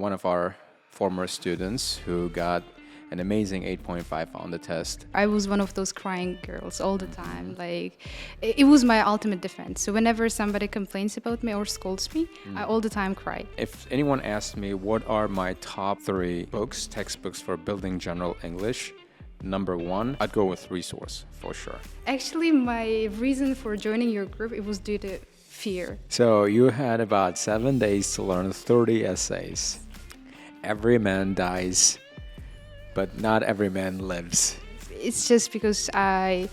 one of our former students who got an amazing 8.5 on the test. I was one of those crying girls all the time. Like, it was my ultimate defense. So whenever somebody complains about me or scolds me, I all the time cry. If anyone asked me what are my top 3 books, textbooks for building general English, number 1, I'd go with resource for sure. Actually, my reason for joining your group, it was due to fear. So you had about 7 days to learn 30 essays. Every man dies, but not every man lives. It's just because I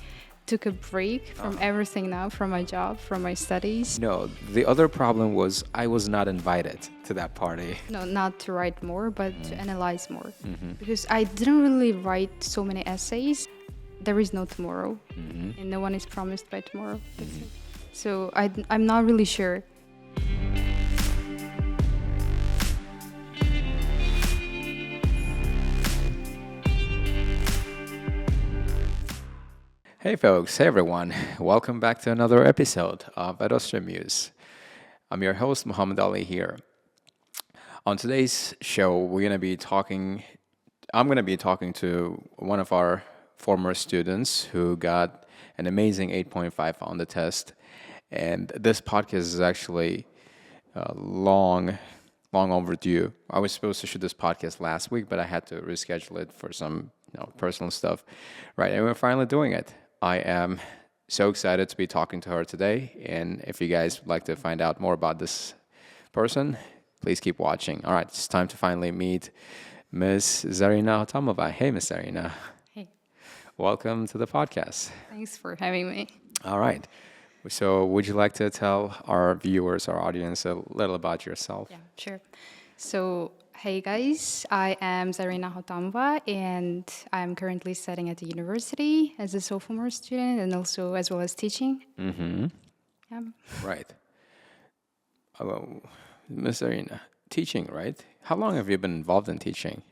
took a break from everything now, from my job, from my studies. No, the other problem was I was not invited to that party. No, not to write more, but to analyze more. Because I didn't really write so many essays. There is no tomorrow, and no one is promised by tomorrow. That's it. So I'm not really sure. Hey folks, hey everyone. Welcome back to another episode of Astra Muse. I'm your host, Muhammad Ali here. On today's show, I'm going to be talking to one of our former students who got an amazing 8.5 on the test. And this podcast is actually long overdue. I was supposed to shoot this podcast last week, but I had to reschedule it for some personal stuff. Right, and we're finally doing it. I am so excited to be talking to her today. And if you guys would like to find out more about this person, please keep watching. All right, it's time to finally meet Miss Zarina Hotamova. Hey, Miss Zarina. Hey, Welcome to the podcast. thanks for having me. All right. So would you like to tell our viewers, our audience, a little about yourself? Yeah, sure. So, hey guys, I am Zarina Hotamova, and I'm currently studying at the university as a sophomore student, and also as well as teaching. Mm-hmm. Yeah. Right. Miss Zarina, teaching, right? How long have you been involved in teaching?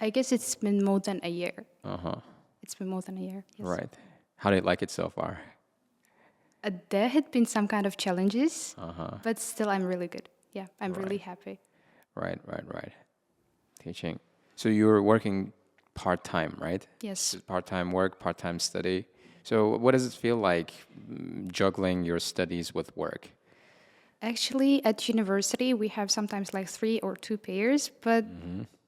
I guess it's been more than a year. Uh-huh. It's been more than a year. Yes. Right. How do you like it so far? There had been some kind of challenges, Uh-huh. but still I'm really good. Yeah, I'm really happy. Right. Teaching. So you're working part-time, right? Yes. Part-time work, part-time study. So what does it feel like juggling your studies with work? Actually, at university, we have sometimes like 3 or 2 pairs, but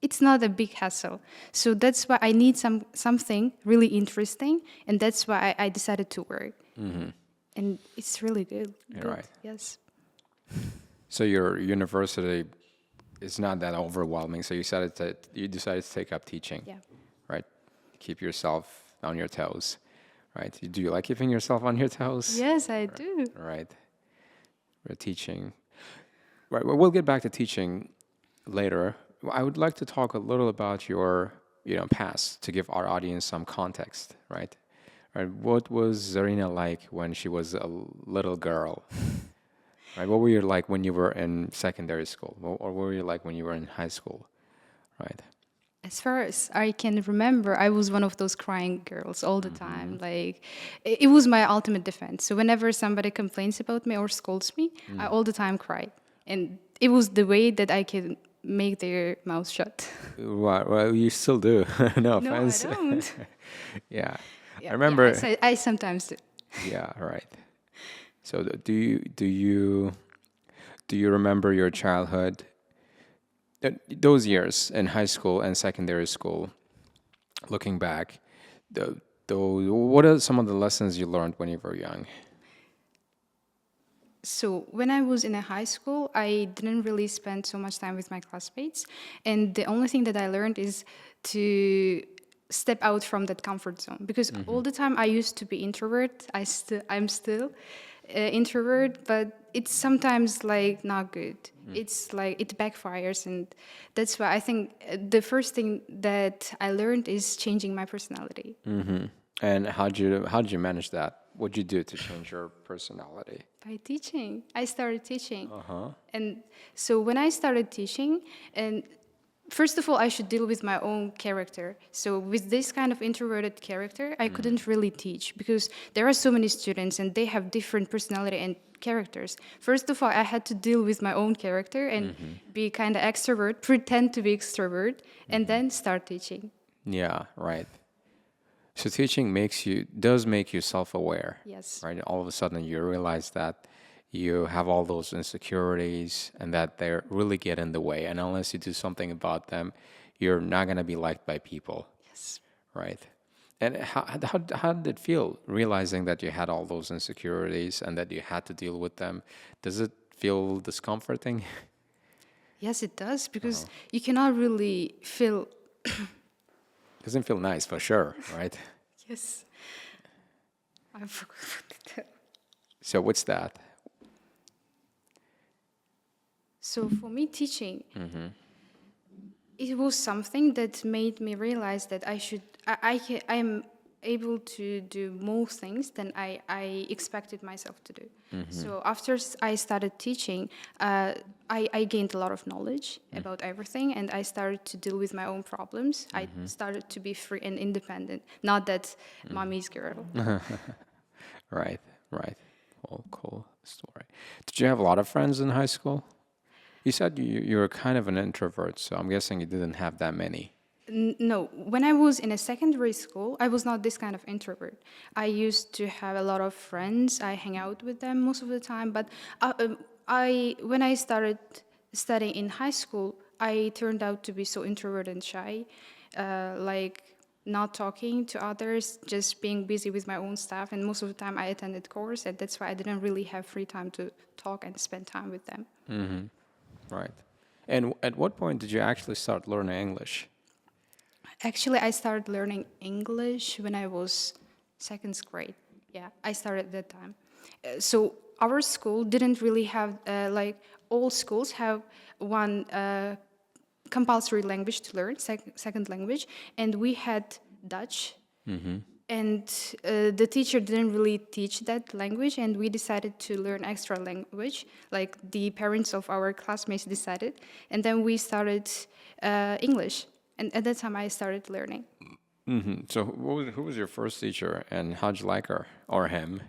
it's not a big hassle. So that's why I need something really interesting, and that's why I decided to work. And it's really good. You're right. Yes. So your university is not that overwhelming. So you decided to take up teaching. Yeah. Right? Keep yourself on your toes. Right? Do you like keeping yourself on your toes? Yes, I do. Right. We're teaching. Right. Well, we'll get back to teaching later. I would like to talk a little about your, past to give our audience some context. Right. Right. What was Zarina like when she was a little girl? Right. What were you like when you were in secondary school, or what were you like when you were in high school? Right. As far as I can remember, I was one of those crying girls all the time. Like, it was my ultimate defense. So whenever somebody complains about me or scolds me, I all the time cry. And it was the way that I can make their mouth shut. Well, you still do. No No, I offense. don't. Yeah. Yeah, I remember. I sometimes do. Yeah, right. So do you remember your childhood? Those years in high school and secondary school, looking back, what are some of the lessons you learned when you were young? So when I was in a high school, I didn't really spend so much time with my classmates. And the only thing that I learned is to step out from that comfort zone. Because all the time I used to be introvert. I'm still introvert, but it's sometimes like not good. It's like it backfires, and that's why I think the first thing that I learned is changing my personality. And how'd you manage that? What'd you do to change your personality? By teaching. I started teaching. And so when I started teaching, and first of all, I should deal with my own character. So with this kind of introverted character, I couldn't really teach because there are so many students and they have different personality and characters. First of all, I had to deal with my own character and be kind of extrovert, pretend to be extrovert, and then start teaching. Yeah, right. So teaching does make you self-aware, Yes. right? All of a sudden you realize that you have all those insecurities and that they really get in the way. And unless you do something about them, you're not going to be liked by people, Yes. right? And how did it feel realizing that you had all those insecurities and that you had to deal with them? Does it feel discomforting? Yes, it does, because you cannot really feel. Doesn't feel nice for sure, right? Yes. I forgot. So what's that? So for me, teaching, it was something that made me realize that I am able to do more things than I expected myself to do. So after I started teaching, I gained a lot of knowledge about everything, and I started to deal with my own problems. I started to be free and independent, not that mommy's girl. Right, right. Well, cool story. Did you have a lot of friends in high school? You said you were kind of an introvert, so I'm guessing you didn't have that many. No, when I was in a secondary school, I was not this kind of introvert. I used to have a lot of friends. I hang out with them most of the time. But when I started studying in high school, I turned out to be so introverted and shy, like not talking to others, just being busy with my own stuff. And most of the time, I attended course, and that's why I didn't really have free time to talk and spend time with them. Right. And at what point did you actually start learning English? Actually, I started learning English when I was second grade. Yeah, I started at that time. So our school didn't really have, like all schools have one compulsory language to learn, second language, and we had Dutch. And the teacher didn't really teach that language, and we decided to learn extra language, like the parents of our classmates decided. And then we started English. And at that time, I started learning. So who was your first teacher and how'd you like her or him?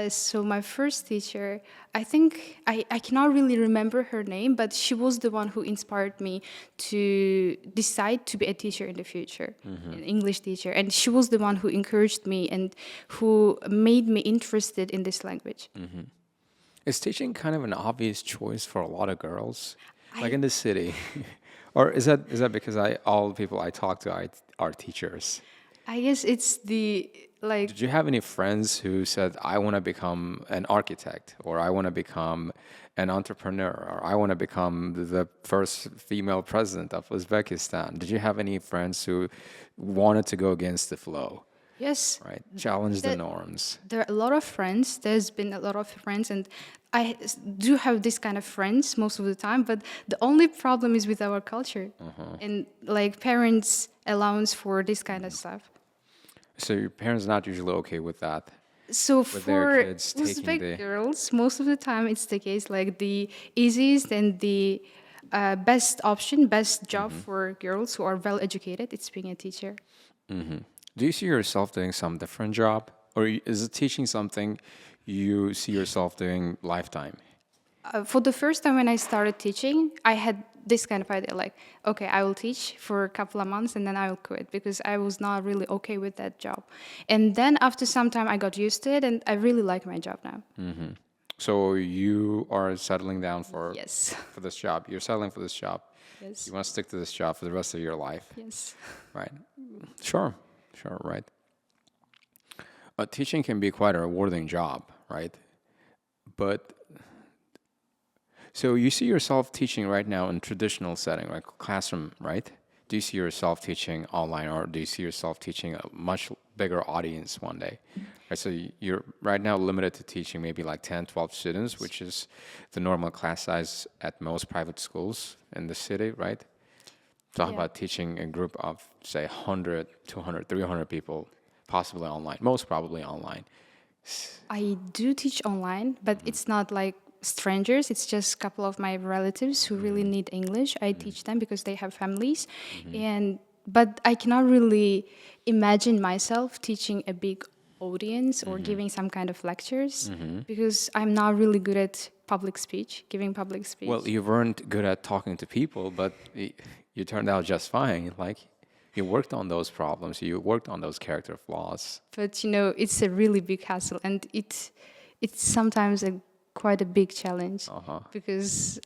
So my first teacher, I think I cannot really remember her name, but she was the one who inspired me to decide to be a teacher in the future, an English teacher. And she was the one who encouraged me and who made me interested in this language. Is teaching kind of an obvious choice for a lot of girls, like I- in the city? Or is that because all the people I talk to are teachers? I guess it's the, like, Did you have any friends who said, I want to become an architect, or I want to become an entrepreneur, or I want to become the first female president of Uzbekistan? Did you have any friends who wanted to go against the flow, yes, right? Challenge the that- norms. there are a lot of friends. There's been a lot of friends, and do have this kind of friends most of the time. But the only problem is with our culture and like parents' allowance for this kind of stuff. So your parents not usually okay with that. So With their for kids taking Uzbek the- girls, most of the time it's the case. Like the easiest and the best option, best job for girls who are well educated, it's being a teacher. Do you see yourself doing some different job, or is it teaching something you see yourself doing lifetime? For the first time when I started teaching, I had this kind of idea, like, okay, I will teach for a couple of months and then I will quit because I was not really okay with that job. And then after some time, I got used to it and I really like my job now. So you are settling down for Yes. for this job. You're settling for this job. Yes. You want to stick to this job for the rest of your life, Yes. right? Sure, sure, right. Teaching can be quite a rewarding job, right? But so you see yourself teaching right now in traditional setting, like classroom, right? Do you see yourself teaching online, or do you see yourself teaching a much bigger audience one day? Right, so you're right now limited to teaching maybe like 10, 12 students, which is the normal class size at most private schools in the city, right? Talk Yeah. about teaching a group of, say, 100, 200, 300 people, possibly online, most probably online. I do teach online, but it's not like strangers. It's just a couple of my relatives who really need English. I teach them because they have families, but I cannot really imagine myself teaching a big audience or giving some kind of lectures because I'm not really good at public speech, giving public speech. Well, you weren't good at talking to people, but you turned out just fine. Like, you worked on those problems, you worked on those character flaws. But it's a really big hassle, and it's sometimes quite a big challenge because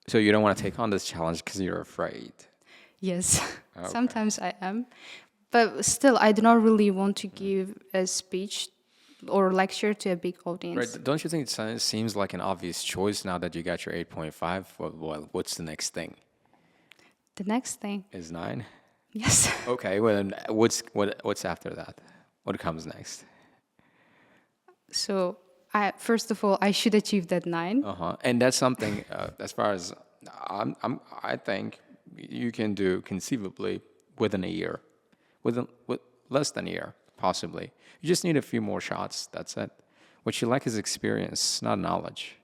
So you don't want to take on this challenge because you're afraid. yes, sometimes I am, but still I do not really want to give a speech or lecture to a big audience. Right? Don't you think it seems like an obvious choice now that you got your 8.5? Well, what's the next thing? The next thing Is 9? yes. Okay, well, then what's after that? What comes next? So first of all, I should achieve that 9. And that's something, as far as I think you can do conceivably within a year, with less than a year, possibly. You just need a few more shots. That's it. What you lack is experience, not knowledge.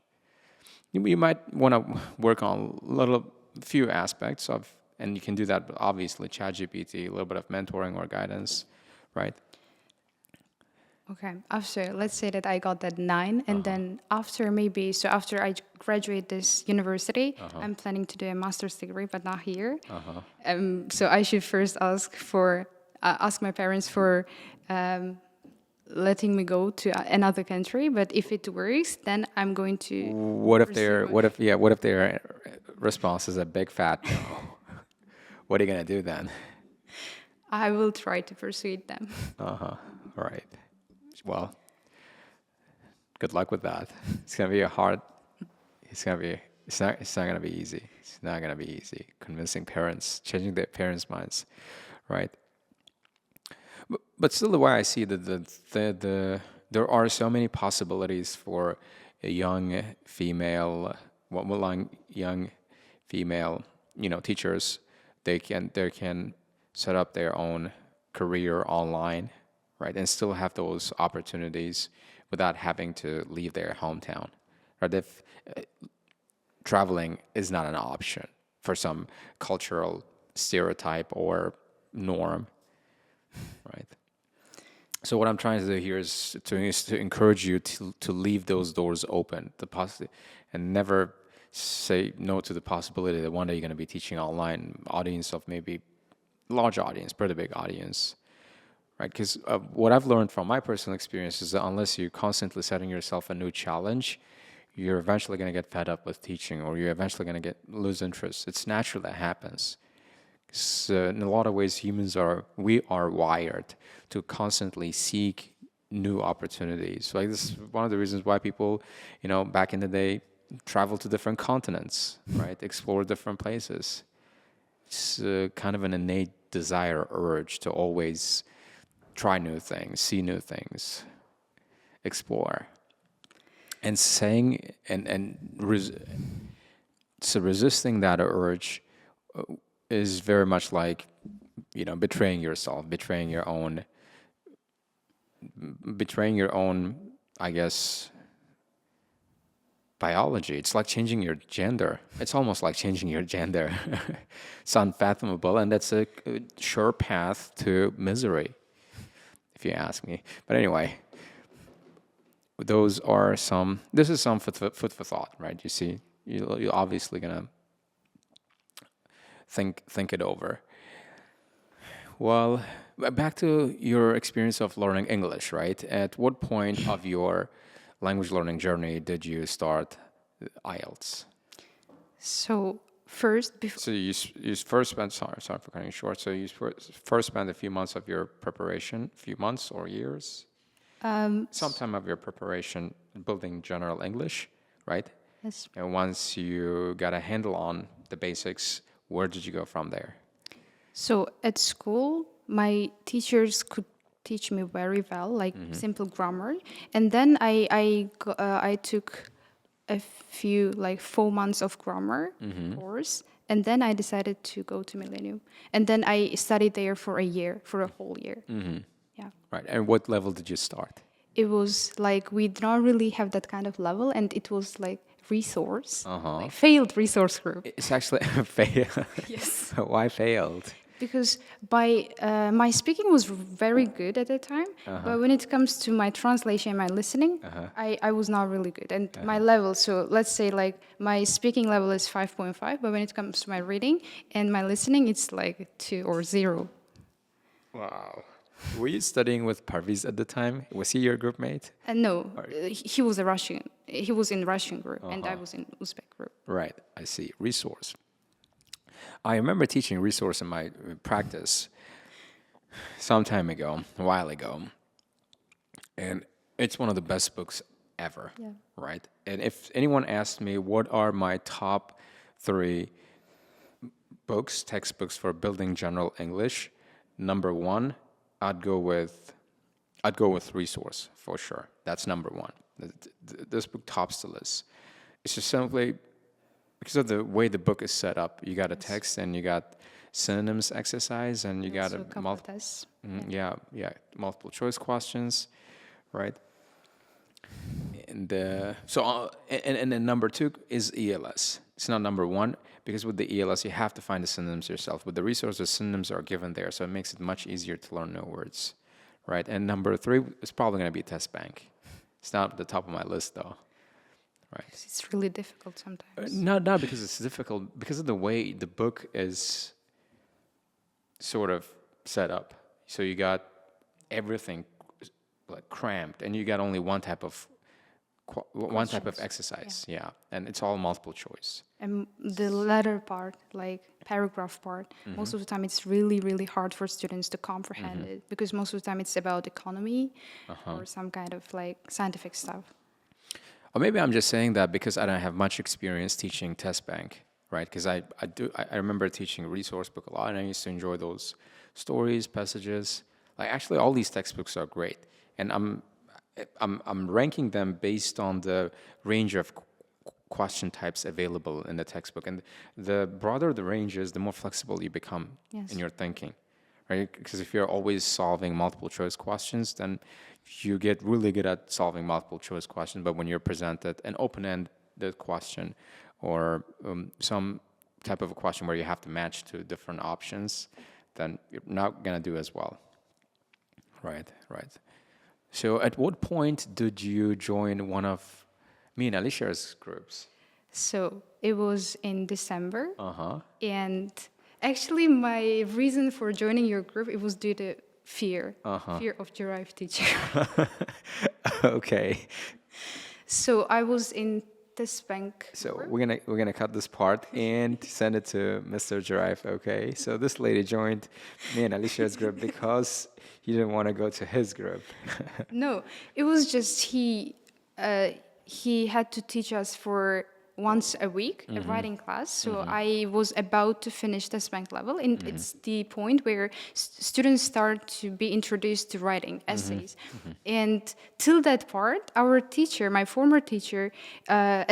You might want to work on few aspects of, and you can do that. Obviously, ChatGPT, a little bit of mentoring or guidance, right? Okay, after, let's say that I got that 9, and then after I graduate this university, I'm planning to do a master's degree, but not here. So I should first ask my parents for letting me go to another country. But if it works, then I'm going to. What if their response is a big fat no? What are you gonna do then? I will try to persuade them. Right. Well, good luck with that. It's gonna be a hard. It's not gonna be easy. It's not gonna be easy. Convincing parents, changing their parents' minds, right? But still, the way I see there are so many possibilities for a young female, teachers. They can set up their own career online, right, and still have those opportunities without having to leave their hometown. Right? If traveling is not an option for some cultural stereotype or norm, right? So what I'm trying to do here is to encourage you to leave those doors open, and never say no to the possibility that one day you're going to be teaching online, audience of maybe large audience, pretty big audience, right? Because what I've learned from my personal experience is that unless you're constantly setting yourself a new challenge, you're eventually going to get fed up with teaching, or you're eventually going to lose interest. It's natural that happens. In a lot of ways, we are wired to constantly seek new opportunities. Like, this is one of the reasons why people, back in the day, travel to different continents, right? Explore different places. It's kind of an innate desire, urge to always try new things, see new things, explore. And resisting that urge is very much like, betraying yourself, betraying your own, I guess, biology. It's like changing your gender. It's almost like changing your gender. It's unfathomable, and that's a sure path to misery, if you ask me. But anyway, this is some food for thought, right? You see, you're obviously gonna think it over. Well, back to your experience of learning English, right? At what point of your language learning journey did you start IELTS? So first, So you first spent, sorry for cutting you short. So you first spent a few months of your preparation, few months or years? Some time of your preparation building general English, right? Yes. And once you got a handle on the basics, where did you go from there? So at school, my teachers could teach me very well, like simple grammar. And then I took a few, like 4 months of grammar course. And then I decided to go to Millennium. And then I studied there for a whole year. Yeah. Right. And what level did you start? It was like, we did not really have that kind of level. And it was like resource, like failed resource group. It's actually failed. Yes. Why failed? because my speaking was very good at that time, but when it comes to my translation and my listening, I was not really good. And my level, so let's say like my speaking level is 5.5, but when it comes to my reading and my listening, it's like 2 or 0. Wow. Were you studying with Parviz at the time? Was he your group mate? And no, he was a Russian. He was in Russian group, and I was in Uzbek group. Right, I see. Resource. I remember teaching resource in my practice some time ago, a while ago, and it's one of the best books ever, Yeah. right? And if anyone asked me what are my top 3 books, textbooks for building general English, number 1, I'd go with resource for sure. That's number 1. This book tops the list. It's just simply because of the way the book is set up. You got a text and you got synonyms exercise and you got Also a a couple of tests. yeah, multiple choice questions, right? And and then number 2 is ELS. It's not number 1 because with the ELS you have to find the synonyms yourself. With the resource, the synonyms are given there, so it makes it much easier to learn new words, right? And number 3 is probably going to be test bank. It's not at the top of my list though, right? It's really difficult sometimes. Not because it's difficult, because of the way the book is sort of set up. So you got everything like cramped, and you got only one type of Questions. exercise. Yeah, and it's all multiple choice. And the latter part, like paragraph part, most of the time it's really, really hard for students to comprehend it because most of the time it's about economy or some kind of like scientific stuff. Or maybe I'm just saying that because I don't have much experience teaching test bank, right? Because I remember teaching resource book a lot, and I used to enjoy those stories, passages. Like actually, all these textbooks are great, and I'm ranking them based on the range of question types available in the textbook, and the broader the range is, the more flexible you become Yes. in your thinking, right? Because if you're always solving multiple choice questions, then you get really good at solving multiple choice questions. But when you're presented an open-ended question or some type of a question where you have to match two different options, then you're not gonna do as well. Right. So at what point did you join one of me and Alicia's groups? So it was in December, Uh-huh. and actually my reason for joining your group, it was due to fear of derived teacher. Okay. So I was in this bank. So group. we're gonna cut this part and send it to Mr. Giraffe. Okay. So this lady joined me and Alicia's group because he didn't want to go to his group. No, it was just he had to teach us for once a week a writing class. So I was about to finish this bank level, and it's the point where students start to be introduced to writing essays. And till that part, our teacher, my former teacher,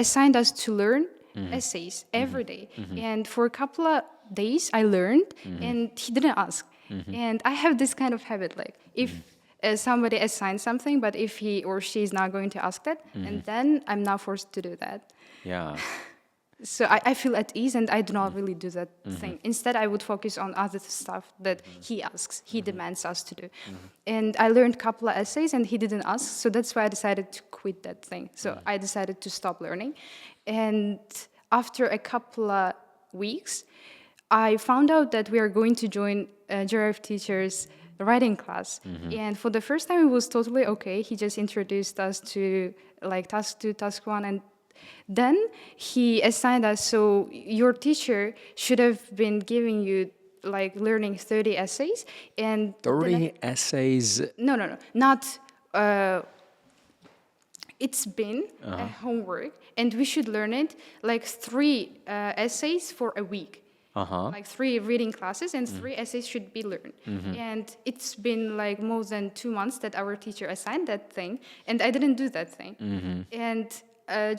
assigned us to learn essays every day. And for a couple of days, I learned, and he didn't ask. And I have this kind of habit, like if somebody assigns something, but if he or she is not going to ask that, and then I'm not forced to do that. Yeah. So I feel at ease, and I do not really do that thing. Instead, I would focus on other stuff that he asks, he demands us to do. And I learned a couple of essays, and he didn't ask, so that's why I decided to quit that thing. So I decided to stop learning. And after a couple of weeks, I found out that we are going to join Giraffe teacher's writing class. And for the first time, it was totally okay. He just introduced us to like task 2, task 1, and then he assigned us, so your teacher should have been giving you like learning 30 essays. And 30 essays. No, not it's been a homework, and we should learn it like 3 essays for a week. Like 3 reading classes, and 3 essays should be learned. And it's been like more than 2 months that our teacher assigned that thing, and I didn't do that thing. And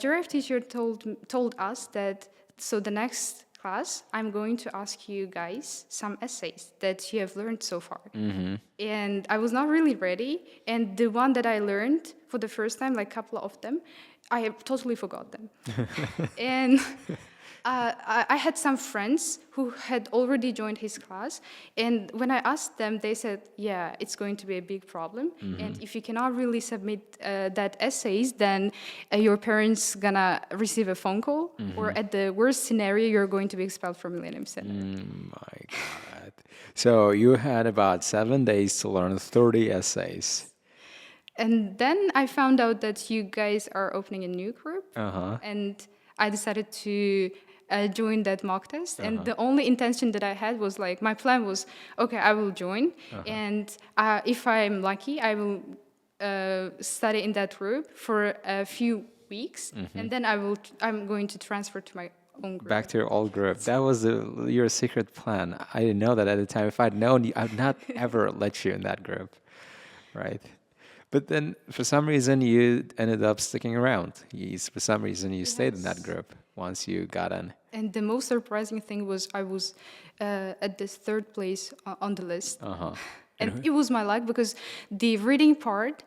Giraffe teacher told us that, so the next class, I'm going to ask you guys some essays that you have learned so far. And I was not really ready, and the one that I learned for the first time, like a couple of them, I have totally forgot them. And I had some friends who had already joined his class, and when I asked them, they said, "Yeah, it's going to be a big problem, and if you cannot really submit that essays, then your parents gonna receive a phone call, or at the worst scenario, you're going to be expelled from Millennium Center." My God. So you had about 7 days to learn 30 essays. And then I found out that you guys are opening a new group, Uh-huh. and I decided to join that mock test. And the only intention that I had was like, my plan was, okay, I will join, and if I'm lucky, I will study in that group for a few weeks, and then I'm going to transfer to my own group. Back to your old group. That was your secret plan. I didn't know that at the time. If I'd known, I'd not ever let you in that group, right? But then, for some reason, you ended up sticking around. For some reason, you stayed in that group once you got in. And the most surprising thing was I was at the third place on the list. And it was my luck because the reading part,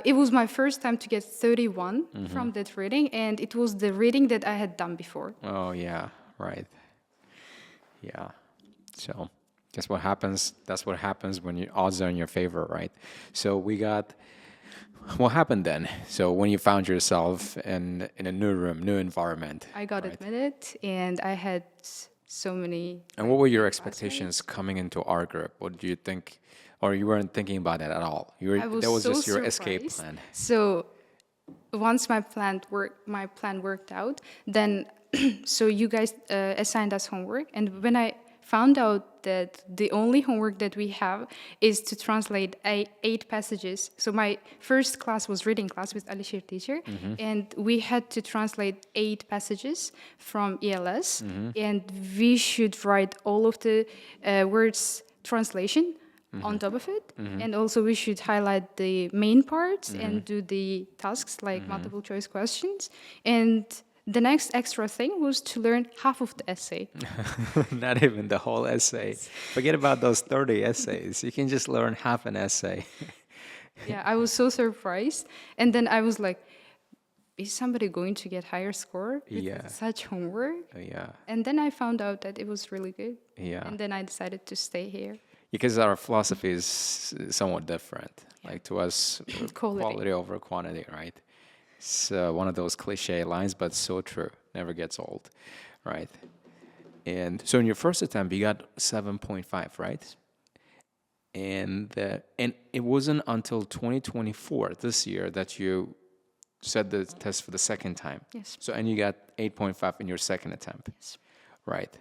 it was my first time to get 31 from that reading, and it was the reading that I had done before. Oh, yeah, right. Yeah. So, guess what happens? That's what happens when your odds are in your favor, right? So what happened then? So when you found yourself in a new room, new environment. I got admitted, and I had so many. And what were your expectations coming into our group? What do you think, or you weren't thinking about it at all? That was so just your surprised. escape plan. So once my plan worked out, then so you guys assigned us homework, and when I found out that the only homework that we have is to translate 8 passages. So my first class was reading class with Alişir teacher, and we had to translate 8 passages from ELS, and we should write all of the words translation on top of it, and also we should highlight the main parts and do the tasks like multiple choice questions. And the next extra thing was to learn half of the essay. Not even the whole essay. Forget about those 30 essays. You can just learn half an essay. Yeah, I was so surprised. And then I was like, is somebody going to get higher score with such homework? Yeah. And then I found out that it was really good. Yeah. And then I decided to stay here. Because our philosophy is somewhat different. Like to us, quality over quantity, right? It's one of those cliche lines, but so true. Never gets old, right? And so in your first attempt, you got 7.5, right? And it wasn't until 2024, this year, that you said the test for the second time. Yes. So, and you got 8.5 in your second attempt. Yes. Right.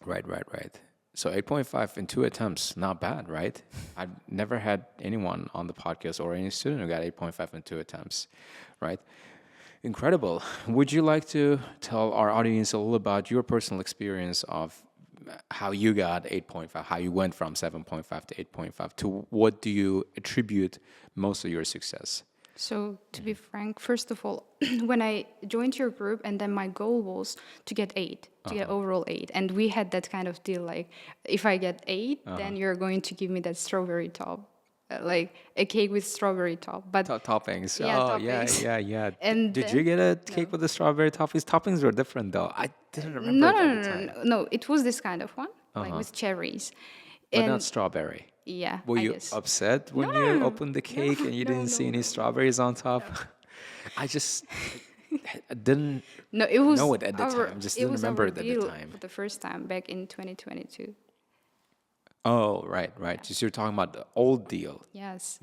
Right. So 8.5 in 2 attempts, not bad, right? I've never had anyone on the podcast or any student who got 8.5 in 2 attempts, right? Incredible. Would you like to tell our audience a little about your personal experience of how you got 8.5, how you went from 7.5 to 8.5, to what do you attribute most of your success? So to be frank, first of all, when I joined your group, and then my goal was to get 8, to get overall 8. And we had that kind of deal, like, if I get 8, then you're going to give me that strawberry top, like a cake with strawberry top. But toppings. Yeah, Oh, toppings. yeah. And Did you get a cake with the strawberry toppings? Toppings were different, though. I didn't remember No, it no, at no, the no, time. no. It was this kind of one, like with cherries. But And not strawberry. yeah, Were I you guess. upset when you opened the cake and you didn't see any strawberries on top? I just I didn't No, it was know it at the time. Just didn't remember it at the deal time. for the first time back in 2022. Oh, right. Just you're talking about the old deal. Yes.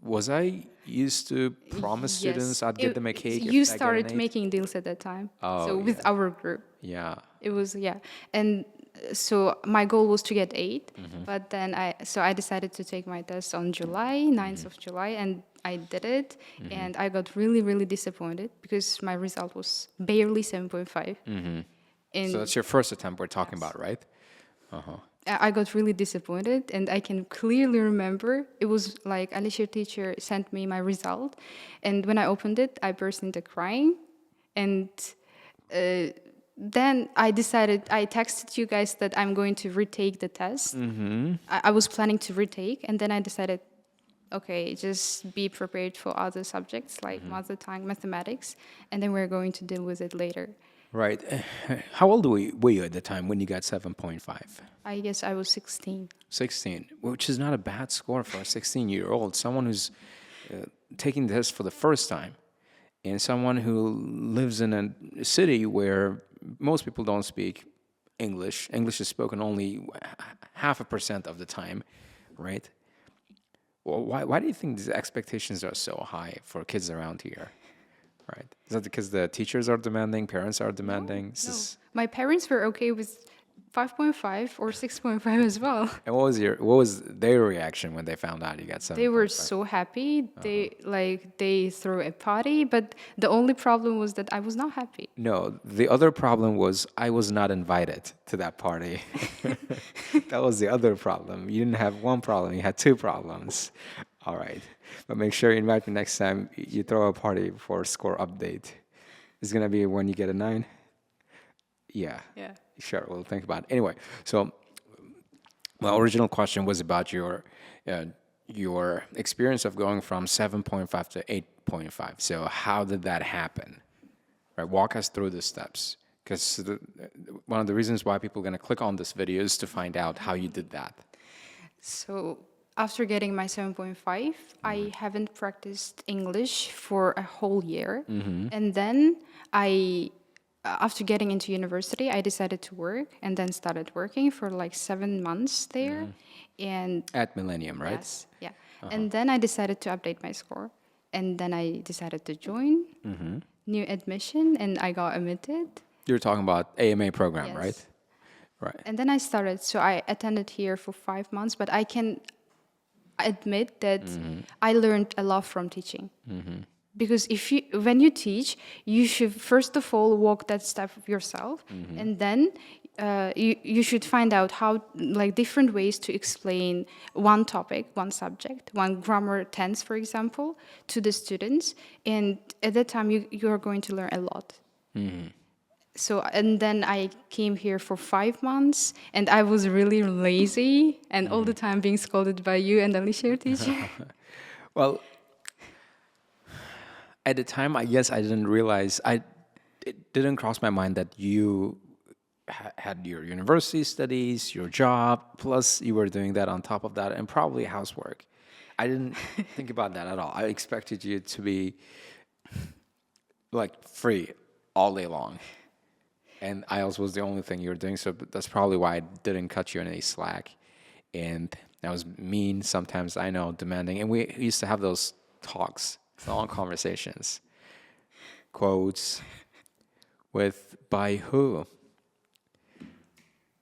Was I used to promise students I'd get them a cake? You if I get an started 8? making deals at that time. Oh, so with our group. Yeah. It was, yeah. And so my goal was to get 8, but then I decided to take my test on July, 9th of July, and I did it, and I got really, really disappointed because my result was barely 7.5. And So that's your first attempt we're talking about, right? I got really disappointed, and I can clearly remember it was like Alişir teacher sent me my result, and when I opened it, I burst into crying, and then I decided, I texted you guys that I'm going to retake the test. I was planning to retake, and then I decided, okay, just be prepared for other subjects like mother tongue, mathematics, and then we're going to deal with it later. Right. How old were you at the time when you got 7.5? I guess I was 16. 16, which is not a bad score for a 16-year-old, someone who's taking this for the first time, and someone who lives in a city where most people don't speak English. English is spoken only 0.5% of the time, right? Well, why do you think these expectations are so high for kids around here, right? Is that because the teachers are demanding, parents are demanding? No. My parents were okay with 5.5 or 6.5 as well. And what was their reaction when they found out you got They were 7.5? so happy. They threw a party, but the only problem was that I was not happy. No, the other problem was I was not invited to that party. That was the other problem. You didn't have one problem, you had two problems. All right. But make sure you invite me next time you throw a party for score update. It's going to be when you get a 9? Yeah. Yeah. Sure, we'll think about it. Anyway, so my original question was about your experience of going from 7.5 to 8.5. So how did that happen? Right, walk us through the steps. Because one of the reasons why people are going to click on this video is to find out how you did that. So after getting my 7.5, I haven't practiced English for a whole year. And then after getting into university, I decided to work and then started working for like 7 months there. And At Millennium, right? yes, yeah. And then I decided to update my score. And then I decided to join new admission and I got admitted. You're talking about AMA program, Yes. right? Right. And then I started, so I attended here for 5 months, but I can admit that I learned a lot from teaching. Because when you teach, you should first of all walk that step yourself, and then you should find out how, like, different ways to explain one topic, one subject, one grammar tense, for example, to the students. And at that time, you are going to learn a lot. So, and then I came here for 5 months, and I was really lazy, and all the time being scolded by you and Alicia, your teacher. Well, at the time, I guess I didn't realize, it didn't cross my mind that you had your university studies, your job, plus you were doing that on top of that, and probably housework. I didn't think about that at all. I expected you to be like free all day long. And IELTS was the only thing you were doing, so that's probably why I didn't cut you any slack. And I was mean sometimes, I know, demanding. And we used to have those talks, long conversations, quotes with by who.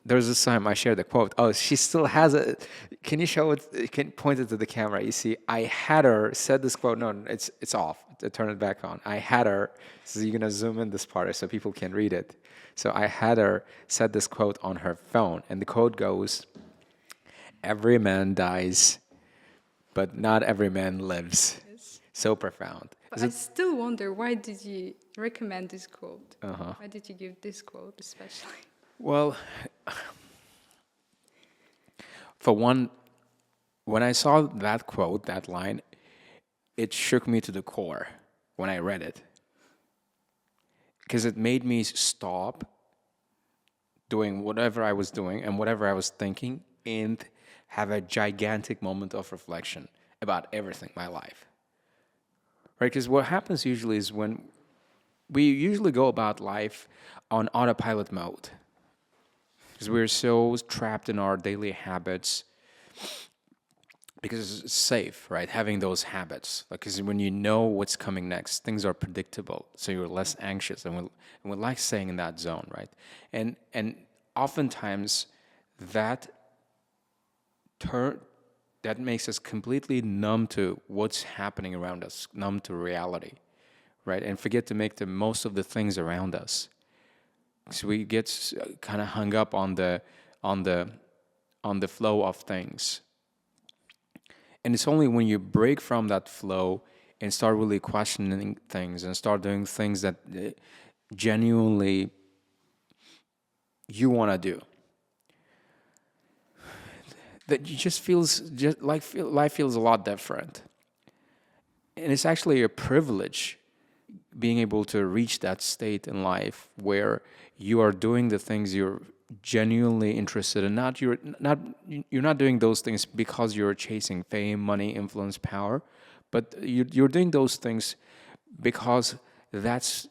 There was this time I shared the quote. Oh, she still has it. Can you show it? Can point it to the camera? You see, I had her said this quote. No, it's off. Turn it back on. I had her. So you're gonna zoom in this part so people can read it. So I had her said this quote on her phone, and the quote goes, "Every man dies, but not every man lives." Yes. So profound. But I still wonder, why did you recommend this quote? Why did you give this quote especially? Well, for one, when I saw that quote, that line, it shook me to the core when I read it. Because it made me stop doing whatever I was doing and whatever I was thinking and have a gigantic moment of reflection about everything in my life. Right? Because what happens usually is when we usually go about life on autopilot mode. Because we're so trapped in our daily habits, because it's safe, right? Having those habits, because when you know what's coming next, things are predictable, so you're less anxious, and we like staying in that zone, right? And oftentimes that makes us completely numb to what's happening around us, numb to reality, right? And forget to make the most of the things around us. So we get kind of hung up on the flow of things. And it's only when you break from that flow and start really questioning things and start doing things that genuinely you want to do, that you just life feels a lot different. And it's actually a privilege being able to reach that state in life where you are doing the things you're genuinely interested in. You're not doing those things because you're chasing fame, money, influence, power, but you're doing those things because those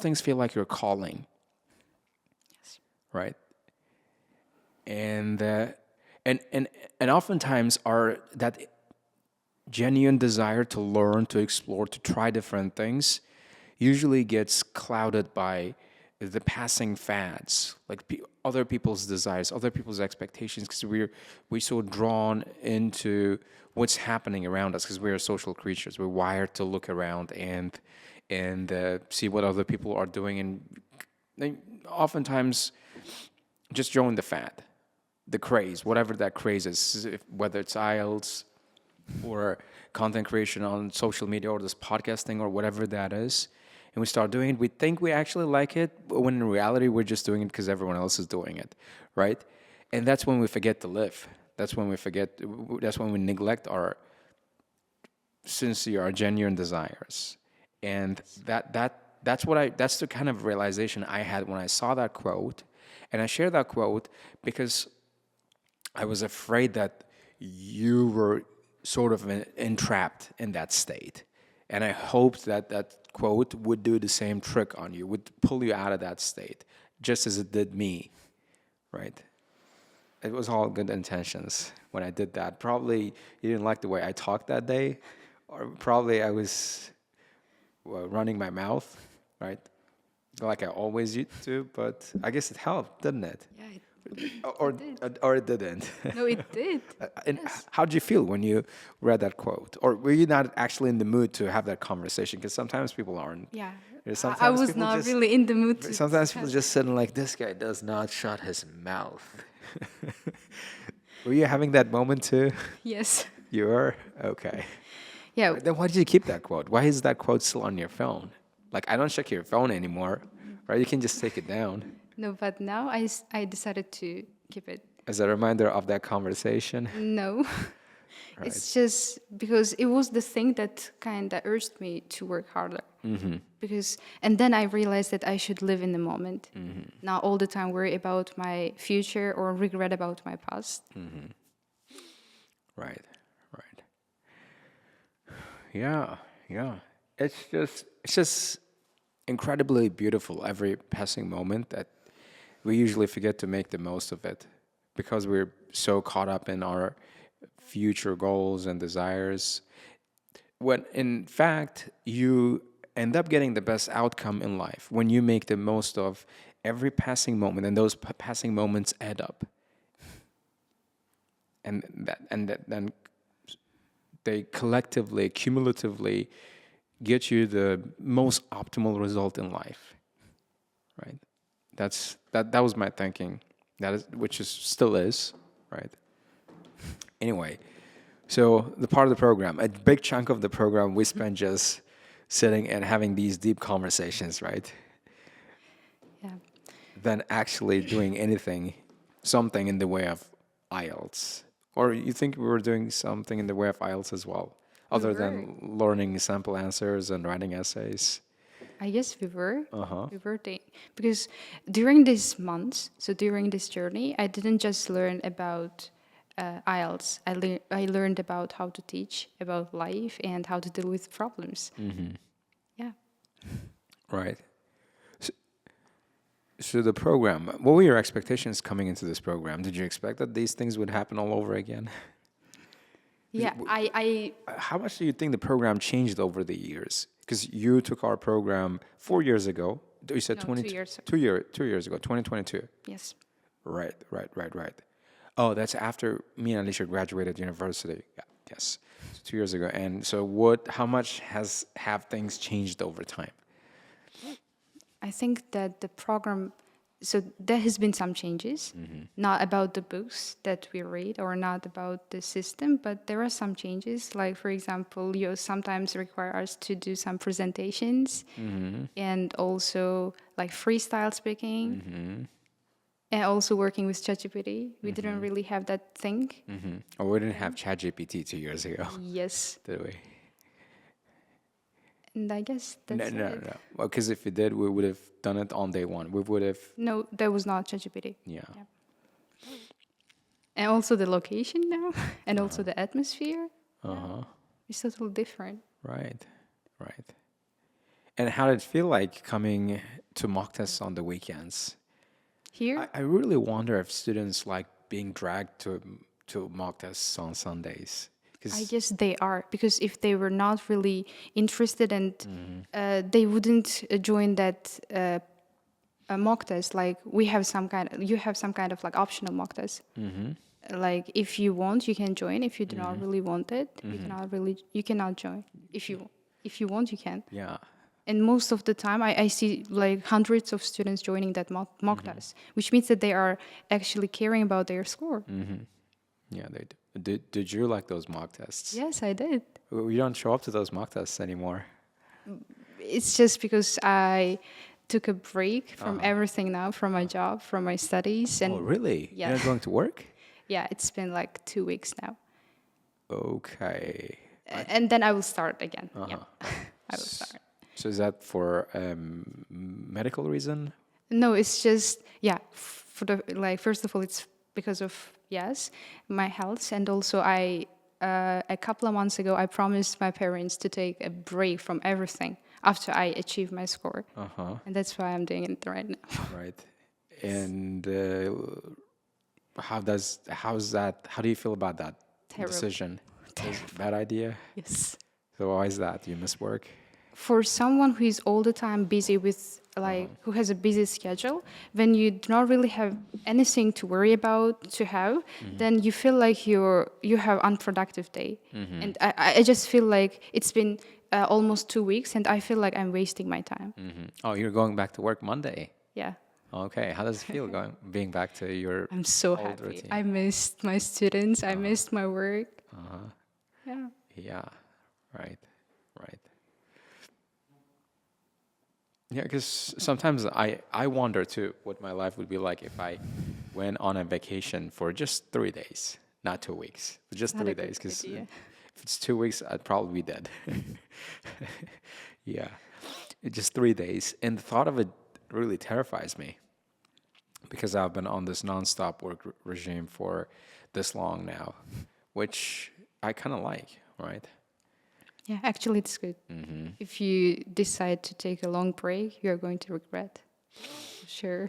things feel like your calling, right? And and oftentimes are that genuine desire to learn, to explore, to try different things usually gets clouded by the passing fads, like other people's desires, other people's expectations, because we're so drawn into what's happening around us, because we're social creatures. We're wired to look around and see what other people are doing, and they oftentimes just join the fad, the craze, whatever that craze is, whether it's IELTS or content creation on social media or this podcasting or whatever that is. And we start doing it. We think we actually like it, but when in reality, we're just doing it because everyone else is doing it, right? And that's when we forget to live. That's when we neglect our sincere, our genuine desires. And that's the kind of realization I had when I saw that quote. And I share that quote because I was afraid that you were sort of entrapped in that state. And I hoped that that quote would do the same trick on you, would pull you out of that state, just as it did me, right? It was all good intentions when I did that. Probably you didn't like the way I talked that day, or probably I was running my mouth, right? Like I always used to, but I guess it helped, didn't it? Yeah, Or it didn't. no, it did. And Yes. how did you feel when you read that quote? Or were you not actually in the mood to have that conversation? Because sometimes people aren't. Yeah. Sometimes I was people not just, really in the mood to. Sometimes people just sitting like, this guy does not shut his mouth. Were you having that moment too? Yes. You were? Okay. Yeah. Then why did you keep that quote? Why is that quote still on your phone? Like, I don't check your phone anymore, right? You can just take it down No, but now I decided to keep it. as a reminder of that conversation. No. It's just because it was the thing that kind of urged me to work harder. And then I realized that I should live in the moment, not all the time worry about my future or regret about my past. Right, right. Yeah, yeah. It's just incredibly beautiful every passing moment that we usually forget to make the most of it because we're so caught up in our future goals and desires. When in fact you end up getting the best outcome in life when you make the most of every passing moment, and those passing moments add up, then they collectively, cumulatively get you the most optimal result in life, right? That was my thinking. That is, which is still is, right? Anyway, so the part of the program, a big chunk of the program, we spent just sitting and having these deep conversations, right? Yeah. Than actually doing something in the way of IELTS. Or you think we were doing something in the way of IELTS as well, other than learning sample answers and writing essays? I guess we were. We were because during these months, so during this journey, I didn't just learn about IELTS. I learned about how to teach, about life, and how to deal with problems. Yeah. Right. So the program, what were your expectations coming into this program? Did you expect that these things would happen all over again? Yeah, I How much do you think the program changed over the years? Because you took our program 4 years ago. You said No, 20, 2 years. 2 years ago, 2022. yes. Right. Oh, that's after me and Alicia graduated university. Yeah, yes, so 2 years ago. And so, how much have things changed over time? I think that the program, so there has been some changes, not about the books that we read or not about the system, but there are some changes. Like, for example, you sometimes require us to do some presentations and also like freestyle speaking and also working with ChatGPT. We didn't really have that thing. Oh, we didn't have ChatGPT 2 years ago, Yes. did we? And I guess No, that's no, it. no. Well, because if we did, we would have done it on day one. We would have, No, there was not ChatGPT. yeah. Yeah. And also the location now, and also the atmosphere. Uh-huh. It's totally different. Right, right. And how did it feel like coming to mock tests on the weekends? Here, I really wonder if students like being dragged to mock tests on Sundays. I Because guess they are, because if they were not really interested and they wouldn't join that mock test. Like you have some kind of like optional mock test. Like if you want, you can join. If you do not really want it, you cannot join. If you want, you can. yeah, And most of the time, I see like hundreds of students joining that mock test, which means that they are actually caring about their score. yeah, they do. Did you like those mock tests? Yes, I did. We don't show up to those mock tests anymore. It's just because I took a break from everything now, from my job, from my studies, and Oh, really? yeah. You're not going to work? yeah, it's been like 2 weeks now. Okay. And then I will start again. Yeah, I will start. So is that for medical reason? No, it's just for the like. First of all, it's because of my health, and also a couple of months ago I promised my parents to take a break from everything after I achieve my score, and that's why I'm doing it right now. Right. And how's that? How do you feel about that Terrible. decision? Is it a bad idea? Yes. So why is that? You miss work? For someone who is all the time busy with who has a busy schedule, when you do not really have anything to worry about to have, then you feel like you have unproductive day. And I just feel like it's been almost 2 weeks, and I feel like I'm wasting my time. Oh, you're going back to work Monday. Yeah. Okay. How does it feel being back to your I'm so old happy. routine? I missed my students. I missed my work. Yeah. Yeah. Right. Right. Yeah, because sometimes I wonder too what my life would be like if I went on a vacation for just 3 days, not 2 weeks, but just Not a 3 days. good Because idea. if it's 2 weeks, I'd probably be dead. Yeah, just 3 days, and the thought of it really terrifies me because I've been on this nonstop work regime for this long now, which I kind of like, right? Yeah, actually, it's good. If you decide to take a long break, you're going to regret. Sure.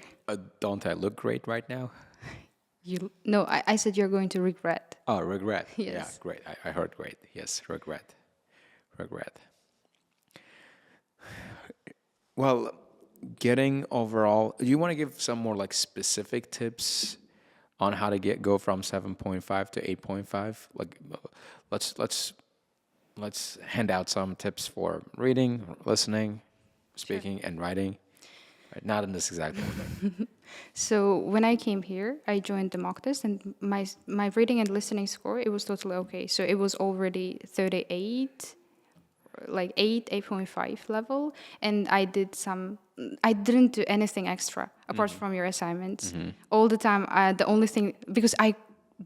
Don't I look great right now? No, I said you're going to regret. Oh, regret. Yeah, Yes. great. I heard great. Yes, regret. Regret. Well, getting overall, do you want to give some more like specific tips on how to go from 7.5 to 8.5? Like, let's hand out some tips for reading, listening, speaking, and writing. Right, not in this exact order. So when I came here, I joined the mock test, and my reading and listening score, it was totally okay. So it was already 38, like 8.5 level, and I didn't do anything extra apart from your assignments. All the time, the only thing, because I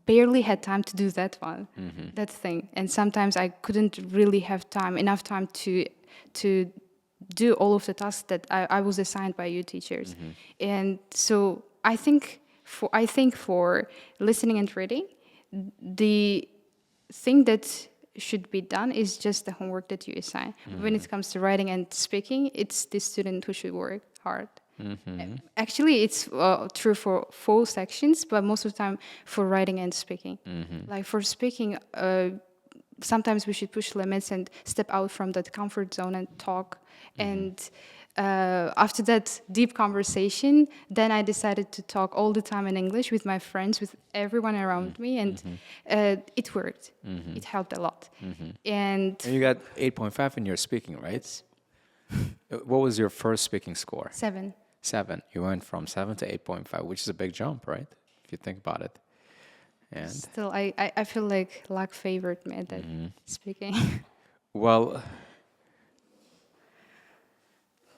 barely had time to do that one, that thing, and sometimes I couldn't really have enough time to do all of the tasks that I was assigned by you teachers. And so I think for listening and reading, the thing that should be done is just the homework that you assign. When it comes to writing and speaking, it's the student who should work hard. Actually, it's true for full sections, but most of the time for writing and speaking. Like for speaking, sometimes we should push limits and step out from that comfort zone and talk. And after that deep conversation, then I decided to talk all the time in English with my friends, with everyone around me, and it worked. It helped a lot. And And you got 8.5 in your speaking, right? What was your first speaking score? 7. 7. You went from 7 to 8.5, which is a big jump, right? If you think about it. And Still, I feel like luck favored me at that speaking. well,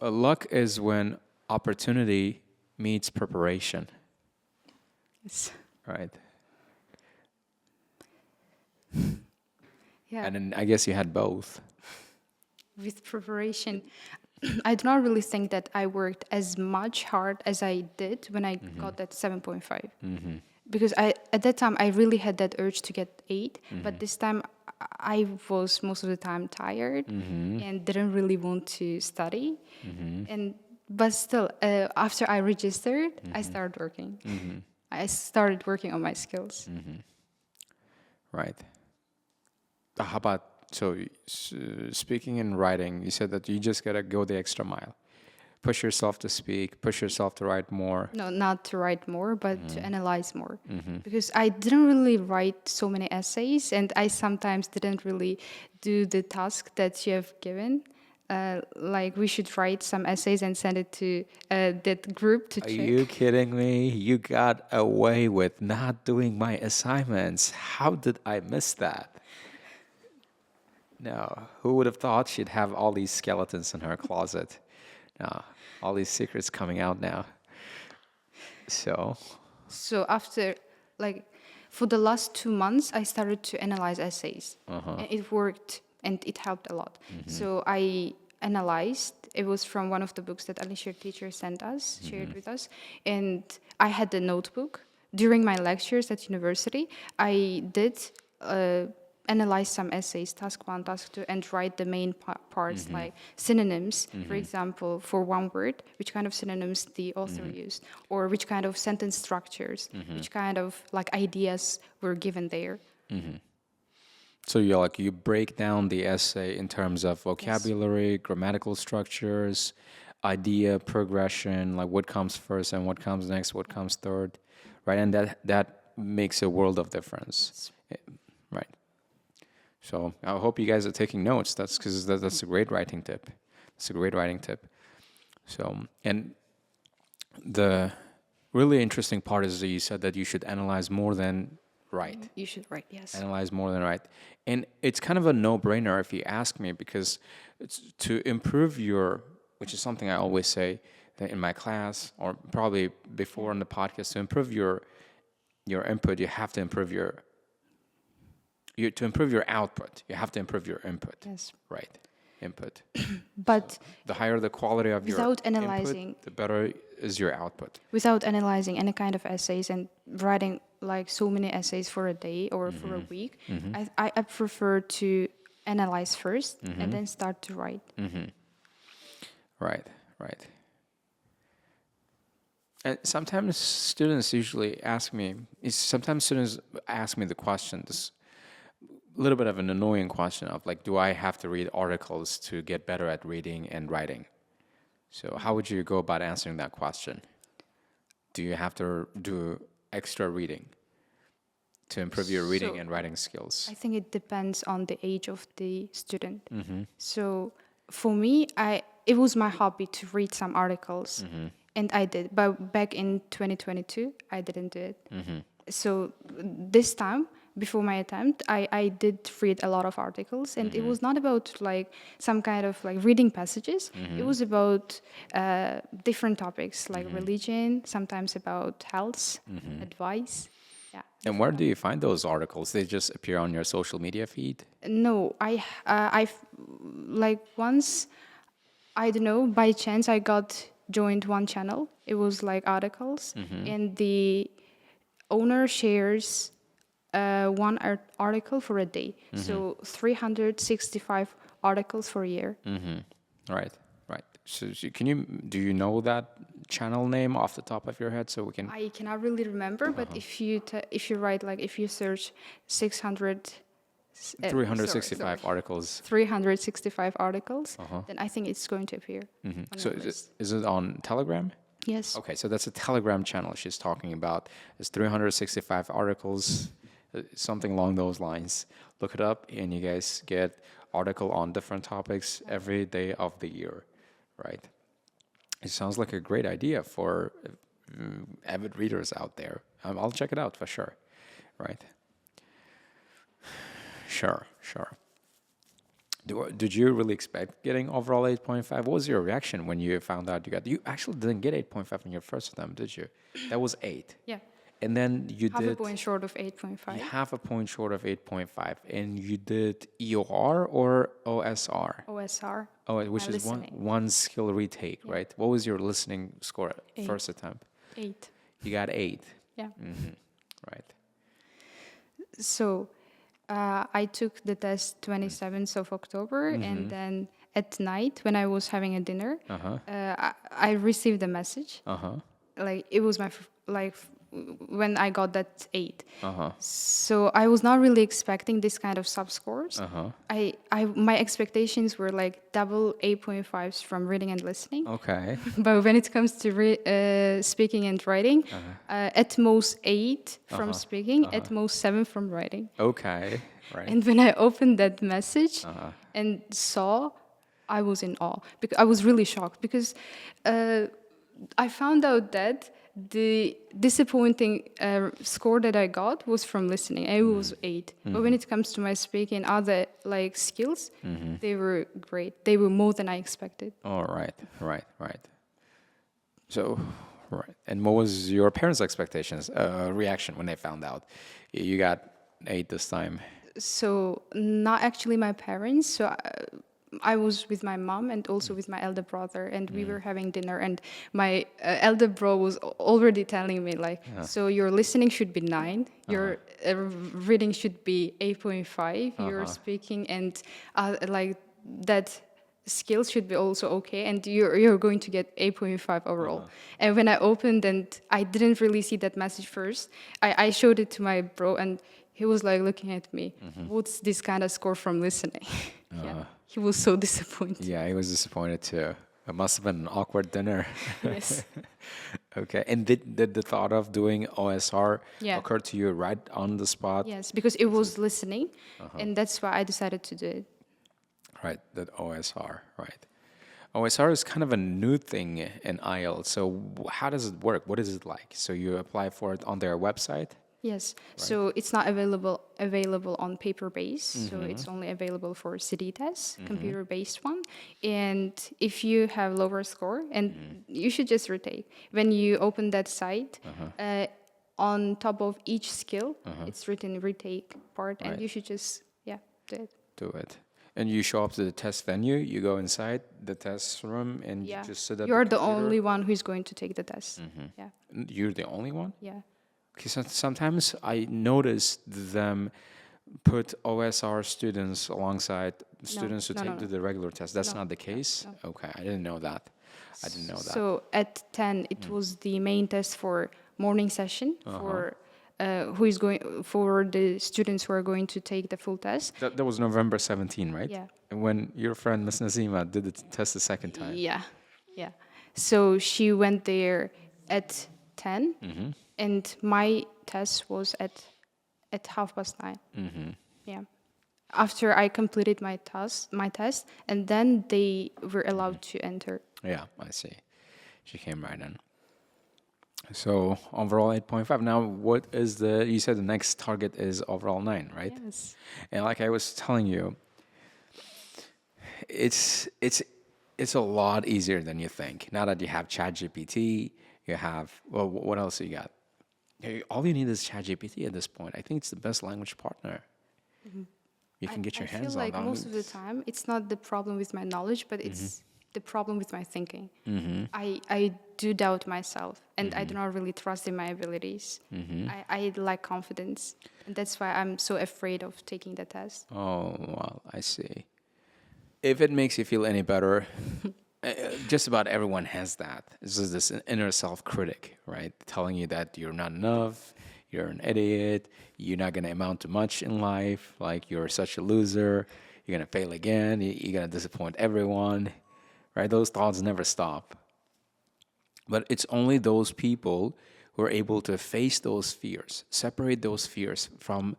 luck is when opportunity meets preparation, Yes. right? Yeah. And then I guess you had both. with preparation, I do not really think that I worked as much hard as I did when I got that 7.5. Because at that time I really had that urge to get 8, but this time I was most of the time tired and didn't really want to study. And but still, after I registered, I started working. I started working on my skills. Right. How about, so speaking and writing, you said that you just gotta go the extra mile. Push yourself to speak, push yourself to write more. No, not to write more, but to analyze more. Because I didn't really write so many essays, and I sometimes didn't really do the task that you have given. Like we should write some essays and send it to that group to Are check. you kidding me? You got away with not doing my assignments. How did I miss that? No, who would have thought she'd have all these skeletons in her closet? No, all these secrets coming out now. So, So after, like, for the last 2 months, I started to analyze essays, and it worked, and it helped a lot. So I analyzed. It was from one of the books that Alisher teacher sent us, shared with us, and I had a notebook. During my lectures at university, I did analyze some essays, task 1, task 2, and write the main parts like synonyms, for example, for one word, which kind of synonyms the author used, or which kind of sentence structures, which kind of like ideas were given there. so you break down the essay in terms of vocabulary, grammatical structures, idea progression, like what comes first and what comes next, what comes third, right? And that makes a world of difference, right? So I hope you guys are taking notes. That's because that's a great writing tip. It's a great writing tip. So, and the really interesting part is that you said that you should analyze more than write. You should write, yes. Analyze more than write. And it's kind of a no-brainer if you ask me, because it's to improve your, which is something I always say that in my class or probably before on the podcast, to improve your input, you have to improve to improve your output, you have to improve your input. Yes. Right. Input. But The higher the quality of your without analyzing, input, the better is your output. without analyzing any kind of essays and writing like so many essays for a day or for a week, I prefer to analyze first and then start to write. Right, right. And sometimes students ask me the question, this little bit of an annoying question of like, do I have to read articles to get better at reading and writing? So how would you go about answering that question? Do you have to do extra reading to improve your reading So- and writing skills? I think it depends on the age of the student. So for me, it was my hobby to read some articles, and I did. But back in 2022, I didn't do it. So this time, before my attempt, I did read a lot of articles, and it was not about like some kind of like reading passages. It was about different topics like religion, sometimes about health, advice. Yeah. And where do you find those articles? They just appear on your social media feed? No, I've like once, I don't know, by chance I got joined one channel. It was like articles, and the owner shares one article for a day. So 365 articles for a year. Right, right. So do you know that channel name off the top of your head so we can? I cannot really remember, but if you write like if you search 365 articles. 365 articles, then I think it's going to appear. On So your list. is it on Telegram? Yes. Okay, so that's a Telegram channel she's talking about. It's 365 articles, something along those lines. Look it up, and you guys get article on different topics every day of the year, right? It sounds like a great idea for avid readers out there. I'll check it out for sure, right? Sure. Did you really expect getting overall 8.5? What was your reaction when you found out you actually didn't get 8.5 in your first attempt, did you? That was 8. Yeah. And then you Half a did point short of 8.5. half a point short of 8.5. And you did EOR or OSR? OSR. Oh, which my is listening. one skill retake, Yeah. right? What was your listening score at 8. first attempt? 8. You got 8. Yeah. Right. So I took the test 27th of October, and then at night when I was having a dinner, I received a message. Like it was when I got that 8. So I was not really expecting this kind of sub scores. My expectations were like double 8.5s from reading and listening. Okay. But when it comes to speaking and writing, at most 8 from speaking, at most 7 from writing. Okay. Right. And when I opened that message and saw, I was in awe. Because I was really shocked because I found out that the disappointing score that I got was from listening. It was 8. But when it comes to my speaking, other like skills, they were great. They were more than I expected. Oh, right. So, right. And what was your parents' expectations, reaction when they found out you got 8 this time? So not actually my parents. So I was with my mom and also with my elder brother, and we were having dinner. And my elder bro was already telling me like, so your listening should be 9, your reading should be 8.5, your speaking and like that skills should be also okay, and you're going to get 8.5 overall. And when I opened and I didn't really see that message first, I showed it to my bro, and he was like looking at me, what's this kind of score from listening? Yeah, he was so disappointed. Yeah, he was disappointed too. It must have been an awkward dinner. Yes. Okay. And did the thought of doing OSR Yeah. occur to you right on the spot? Yes, because it was listening, and that's why I decided to do it. Right, that OSR, right. OSR is kind of a new thing in IELTS. So how does it work? What is it like? So you apply for it on their website? Yes, so it's not available on paper base, so it's only available for CD tests, computer based one. And if you have lower score, and you should just retake. When you open that site, on top of each skill, it's written retake part, and you should just do it. Do it. And you show up to the test venue, you go inside the test room, and you just sit at You're the the computer? only one who's going to take the test. Yeah, You're the only one? yeah. Because sometimes I noticed them put OSR students alongside students who do the regular test. That's not the case? Okay, I didn't know that. So at 10, it was the main test for morning session for who is going for the students who are going to take the full test. That was November 17, right? Yeah. And when your friend Miss Nazima did the test the second time. Yeah. So she went there at 10, and my test was at 9:30. Yeah. After I completed my test, and then they were allowed to enter. Yeah, I see. She came right in. So overall 8.5. Now, what is you said the next target is overall 9, right? Yes. And like I was telling you, it's a lot easier than you think. Now that you have ChatGPT, you have, well, what else you got? All you need is ChatGPT at this point. I think it's the best language partner. You can get your hands on. I feel like most of the time, it's not the problem with my knowledge, but it's the problem with my thinking. I do doubt myself, and I do not really trust in my abilities. I lack confidence, and that's why I'm so afraid of taking the test. Oh, well, I see. If it makes you feel any better, just about everyone has that. This is this inner self-critic, right? Telling you that you're not enough, you're an idiot, you're not going to amount to much in life, like you're such a loser, you're going to fail again, you're going to disappoint everyone, right? Those thoughts never stop. But it's only those people who are able to face those fears, separate those fears from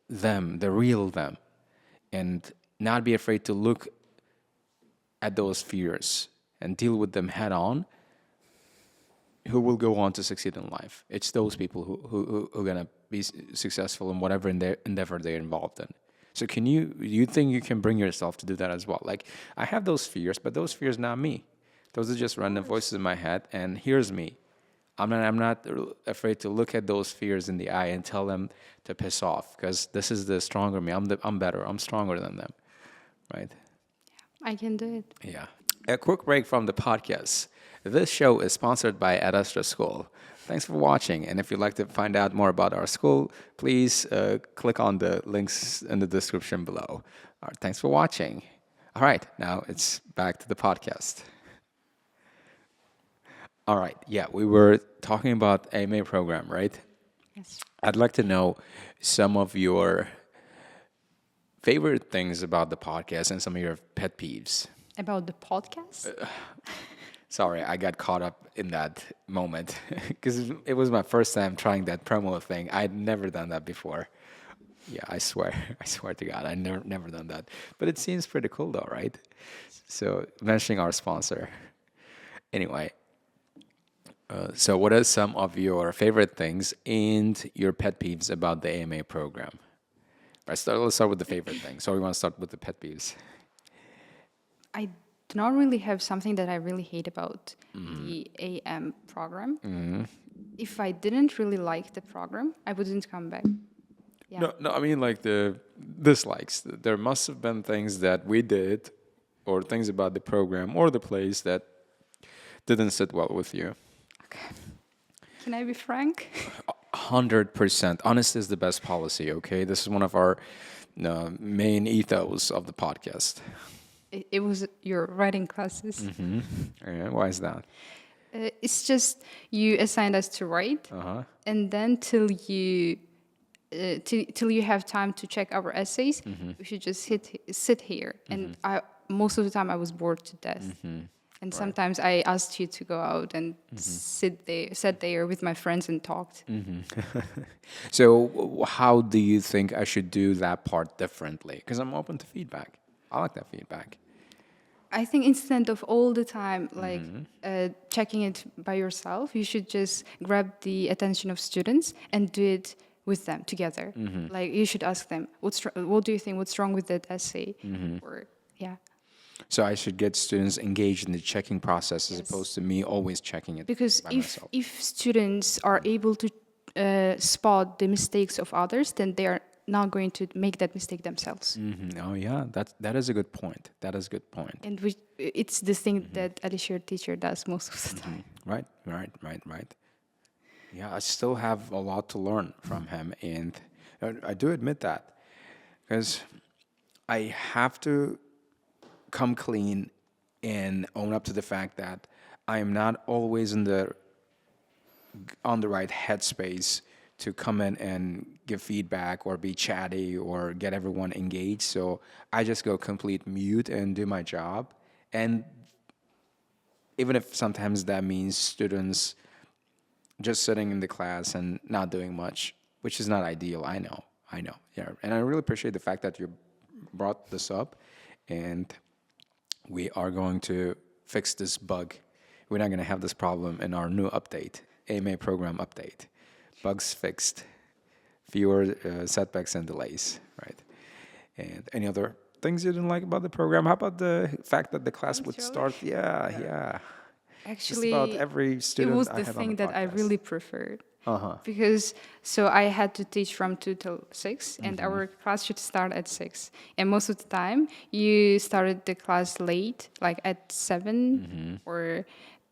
them, the real them, and not be afraid to look at those fears and deal with them head on, who will go on to succeed in life. It's those people who are going to be successful in whatever endeavor they're involved in. So you think you can bring yourself to do that as well? Like, I have those fears, but those fears not me. Those are just random voices in my head, and here's me. I'm not afraid to look at those fears in the eye and tell them to piss off, because this is the stronger me. I'm better. I'm stronger than them, right? I can do it. Yeah. A quick break from the podcast. This show is sponsored by Astra School. Thanks for watching. And if you'd like to find out more about our school, please click on the links in the description below. All right, thanks for watching. All right, now it's back to the podcast. All right, yeah, we were talking about AMA program, right? Yes. I'd like to know some of your favorite things about the podcast and some of your pet peeves. About the podcast? Sorry, I got caught up in that moment because it was my first time trying that promo thing. I'd never done that before. Yeah, I swear, I swear to God, I never done that. But it seems pretty cool though, right? So mentioning our sponsor. Anyway, so what are some of your favorite things and your pet peeves about the AMA program? Let's start with the favorite thing. So we want to start with the pet peeves. I do not really have something that I really hate about the AM program. If I didn't really like the program, I wouldn't come back. Yeah. No, I mean like the dislikes. There must have been things that we did, or things about the program or the place that didn't sit well with you. Okay. Can I be frank? 100%. Honesty is the best policy. Okay, this is one of our main ethos of the podcast. It was your writing classes. Yeah, why is that? It's just you assigned us to write, and then till you have time to check our essays, we should just sit here. And most of the time I was bored to death. And sometimes I asked you to go out and sat there with my friends and talked. So how do you think I should do that part differently? Because I'm open to feedback. I like that feedback. I think instead of all the time checking it by yourself, you should just grab the attention of students and do it with them together. Like you should ask them, what do you think? What's wrong with that essay? Or yeah. So I should get students engaged in the checking process as Yes. opposed to me always checking it Because by myself. if students are able to spot the mistakes of others, then they are not going to make that mistake themselves. Oh yeah, that is a good point. That is a good point. And it's the thing that Alisher teacher does most of the time. Right. Yeah, I still have a lot to learn from him, and I do admit that, because I have to come clean and own up to the fact that I am not always on the right headspace to come in and give feedback or be chatty or get everyone engaged. So I just go complete mute and do my job. And even if sometimes that means students just sitting in the class and not doing much, which is not ideal, I know. Yeah, and I really appreciate the fact that you brought this up, and we are going to fix this bug. We're not going to have this problem in our new update, AMA program update. Bugs fixed, fewer setbacks and delays, right? And any other things you didn't like about the program? How about the fact that the class would start? Yeah. Actually, just about every student it was I the had on thing the that I podcast. really preferred. Because so I had to teach from 2 till 6, and our class should start at 6. And most of the time, you started the class late, like at 7 or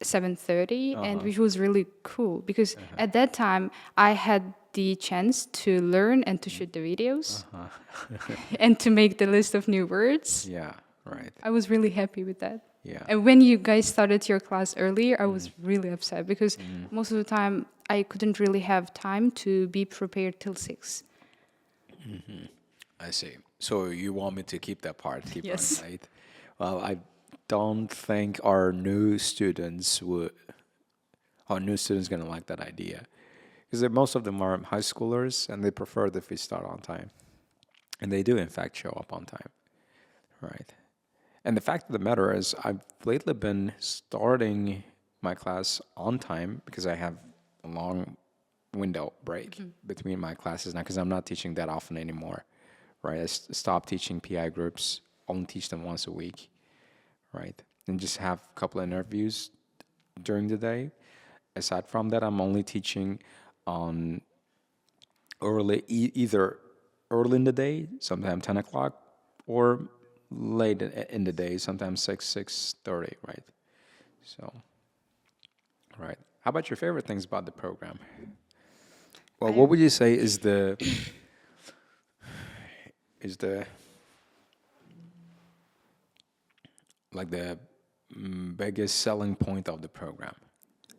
7:30, and which was really cool because at that time I had the chance to learn and to shoot the videos and to make the list of new words. Yeah, right. I was really happy with that. Yeah. And when you guys started your class earlier, I was really upset because most of the time I couldn't really have time to be prepared till 6. I see. So you want me to keep that part, keep Yes. running late? Well, I don't think our new students gonna like that idea, because most of them are high schoolers and they prefer if we start on time, and they do in fact show up on time, right? And the fact of the matter is, I've lately been starting my class on time because I have a long window break between my classes now, because I'm not teaching that often anymore, right? I stopped teaching PI groups, only teach them once a week, right? And just have a couple of interviews during the day. aside from that, I'm only teaching on either early in the day, sometimes 10 o'clock, or late in the day, sometimes 6:30, right? So, right. How about your favorite things about the program? Well, I what would you say is the like the biggest selling point of the program?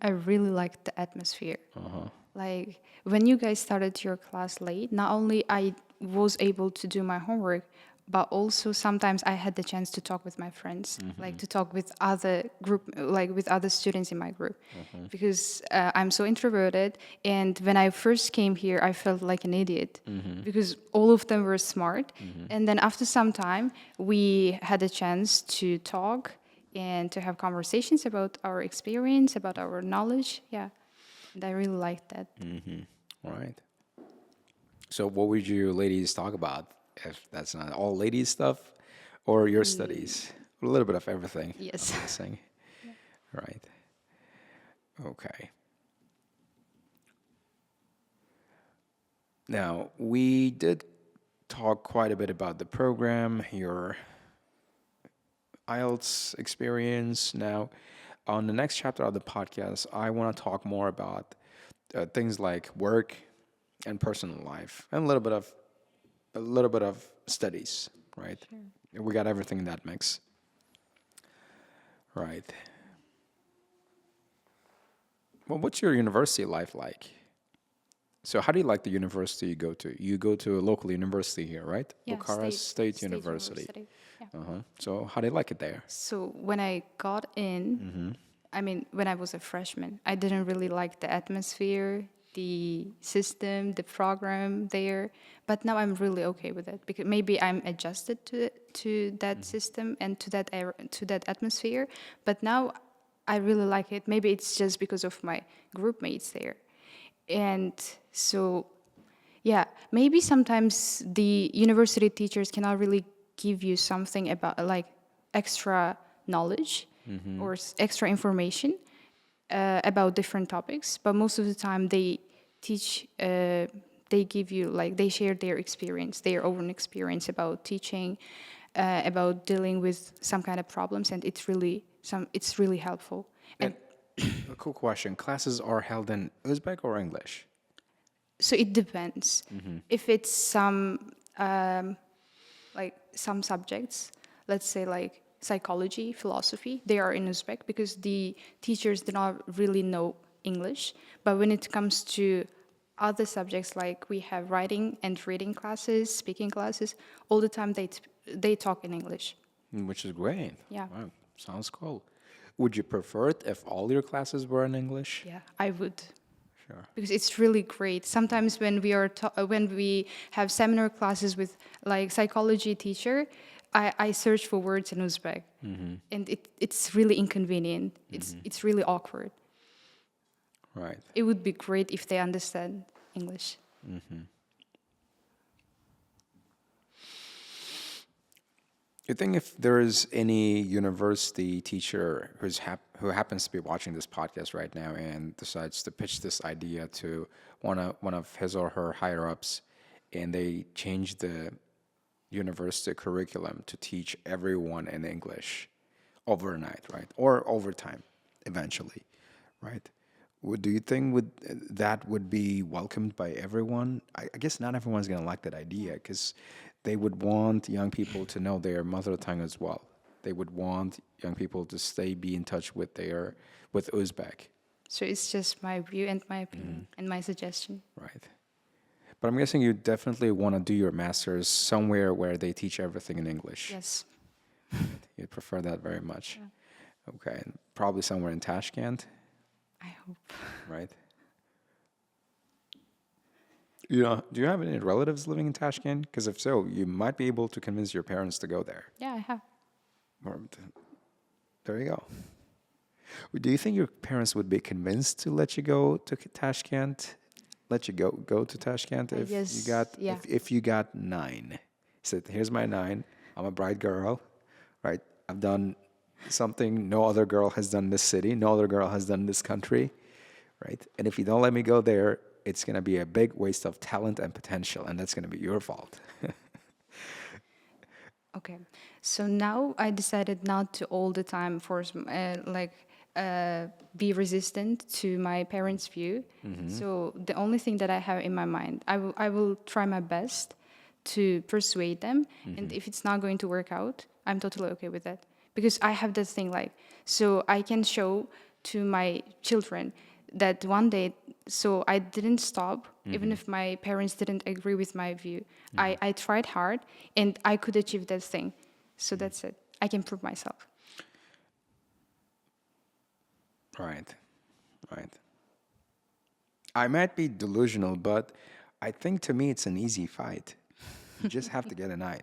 I really like the atmosphere. Like when you guys started your class late, not only I was able to do my homework, but also sometimes I had the chance to talk with my friends, like to talk with other group, like with other students in my group, because I'm so introverted. And when I first came here, I felt like an idiot because all of them were smart. And then after some time, we had a chance to talk and to have conversations about our experience, about our knowledge. Yeah. And I really like that. Right. So, what would you ladies talk about if that's not all ladies stuff or your studies? A little bit of everything, Yes. I'm guessing. Right. Okay. Now, we did talk quite a bit about the program, your IELTS experience. Now, on the next chapter of the podcast, I want to talk more about things like work and personal life, and a little bit of studies. Right? We got everything in that mix. Right. Well, what's your university life like? So, how do you like the university you go to? You go to a local university here, right? Yeah, Bucharest State University. Yeah. So, how do you like it there? So when I got in, I mean, when I was a freshman, I didn't really like the atmosphere, the system, the program there. But now I'm really okay with it because maybe I'm adjusted to that system and to that atmosphere. But now I really like it. Maybe it's just because of my group mates there. And so, yeah, maybe sometimes the university teachers cannot really give you something about like extra knowledge or extra information about different topics, but most of the time they teach, they give you like they share their experience, their own experience about teaching, about dealing with some kind of problems, and it's really helpful. And a cool question: classes are held in Uzbek or English? So it depends. If it's like some subjects, let's say like psychology, philosophy, they are in Uzbek because the teachers do not really know English. But when it comes to other subjects, like we have writing and reading classes, speaking classes, all the time they talk in English. Which is great. Yeah. Wow, sounds cool. Would you prefer it if all your classes were in English? Yeah, I would. Sure. Because it's really great. Sometimes when we have seminar classes with like psychology teacher, I search for words in Uzbek, and it's really inconvenient. It's really awkward. Right. It would be great if they understand English. You think if there is any university teacher who happens to be watching this podcast right now and decides to pitch this idea to one of his or her higher ups, and they change the university curriculum to teach everyone in English overnight, right, or overtime, eventually, right? Do you think that would be welcomed by everyone? I guess not everyone's gonna like that idea because they would want young people to know their mother tongue as well. They would want young people to be in touch with Uzbek, So it's just my view and my opinion and my suggestion. right? But I'm guessing you definitely want to do your master's somewhere where they teach everything in English. Yes, You'd prefer that very much. Okay, and probably somewhere in Tashkent, I hope. right? You know, do you have any relatives living in Tashkent? Because if so, you might be able to convince your parents to go there. Yeah, I have. Or, there you go. Do you think your parents would be convinced to let you go to Tashkent? Let you go to Tashkent if guess, you got yeah. if you got 9? He said, "Here's my 9. I'm a bright girl, right? I've done something no other girl has done in this city. No other girl has done in this country. right? And if you don't let me go there, it's going to be a big waste of talent and potential, and that's going to be your fault. Okay, so now I decided not to all the time be resistant to my parents' view. So the only thing that I have in my mind, I will try my best to persuade them, and if it's not going to work out, I'm totally okay with that because I have this thing like so I can show to my children that one day so I didn't stop even if my parents didn't agree with my view. I tried hard and I could achieve that thing. So that's it. I can prove myself. Right, right. I might be delusional, but I think to me it's an easy fight. You just have to get a 9.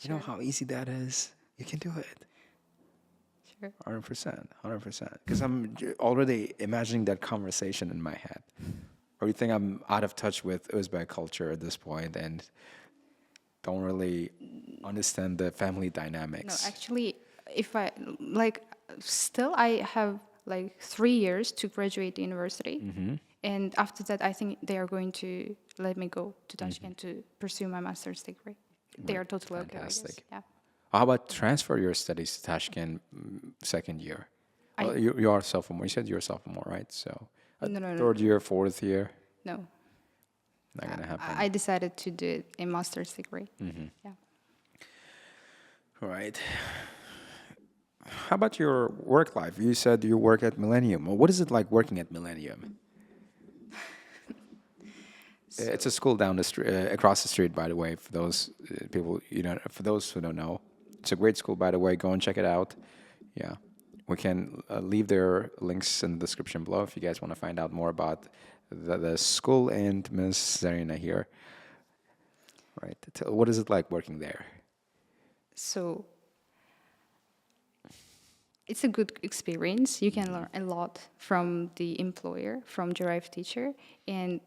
You know how easy that is? You can do it. Sure. 100%, 100%. Because I'm already imagining that conversation in my head. Or you think I'm out of touch with Uzbek culture at this point and don't really understand the family No, dynamics? actually, if I like, still I have like 3 years to graduate university, and after that, I think they are going to let me go to Tashkent to pursue my master's degree. They are totally okay, I guess. Fantastic. Yeah. How about transfer your studies to Tashkent second year? I Well, you are sophomore. You said you're a sophomore, right? So no. third year, fourth year, No. not gonna happen. I decided to do a master's degree. Yeah. Right. How about your work life? You said you work at Millennium. Well, what is it like working at Millennium? It's a school down the street, across the street, by the way. For those people, for those who don't know, it's a great school, by the way. Go and check it out. Yeah, we can leave their links in the description below if you guys want to find out more about the school and Miss Zarina here. Right. What is it like working there? So it's a good experience. You can learn a lot from the employer, from Gerife teacher, and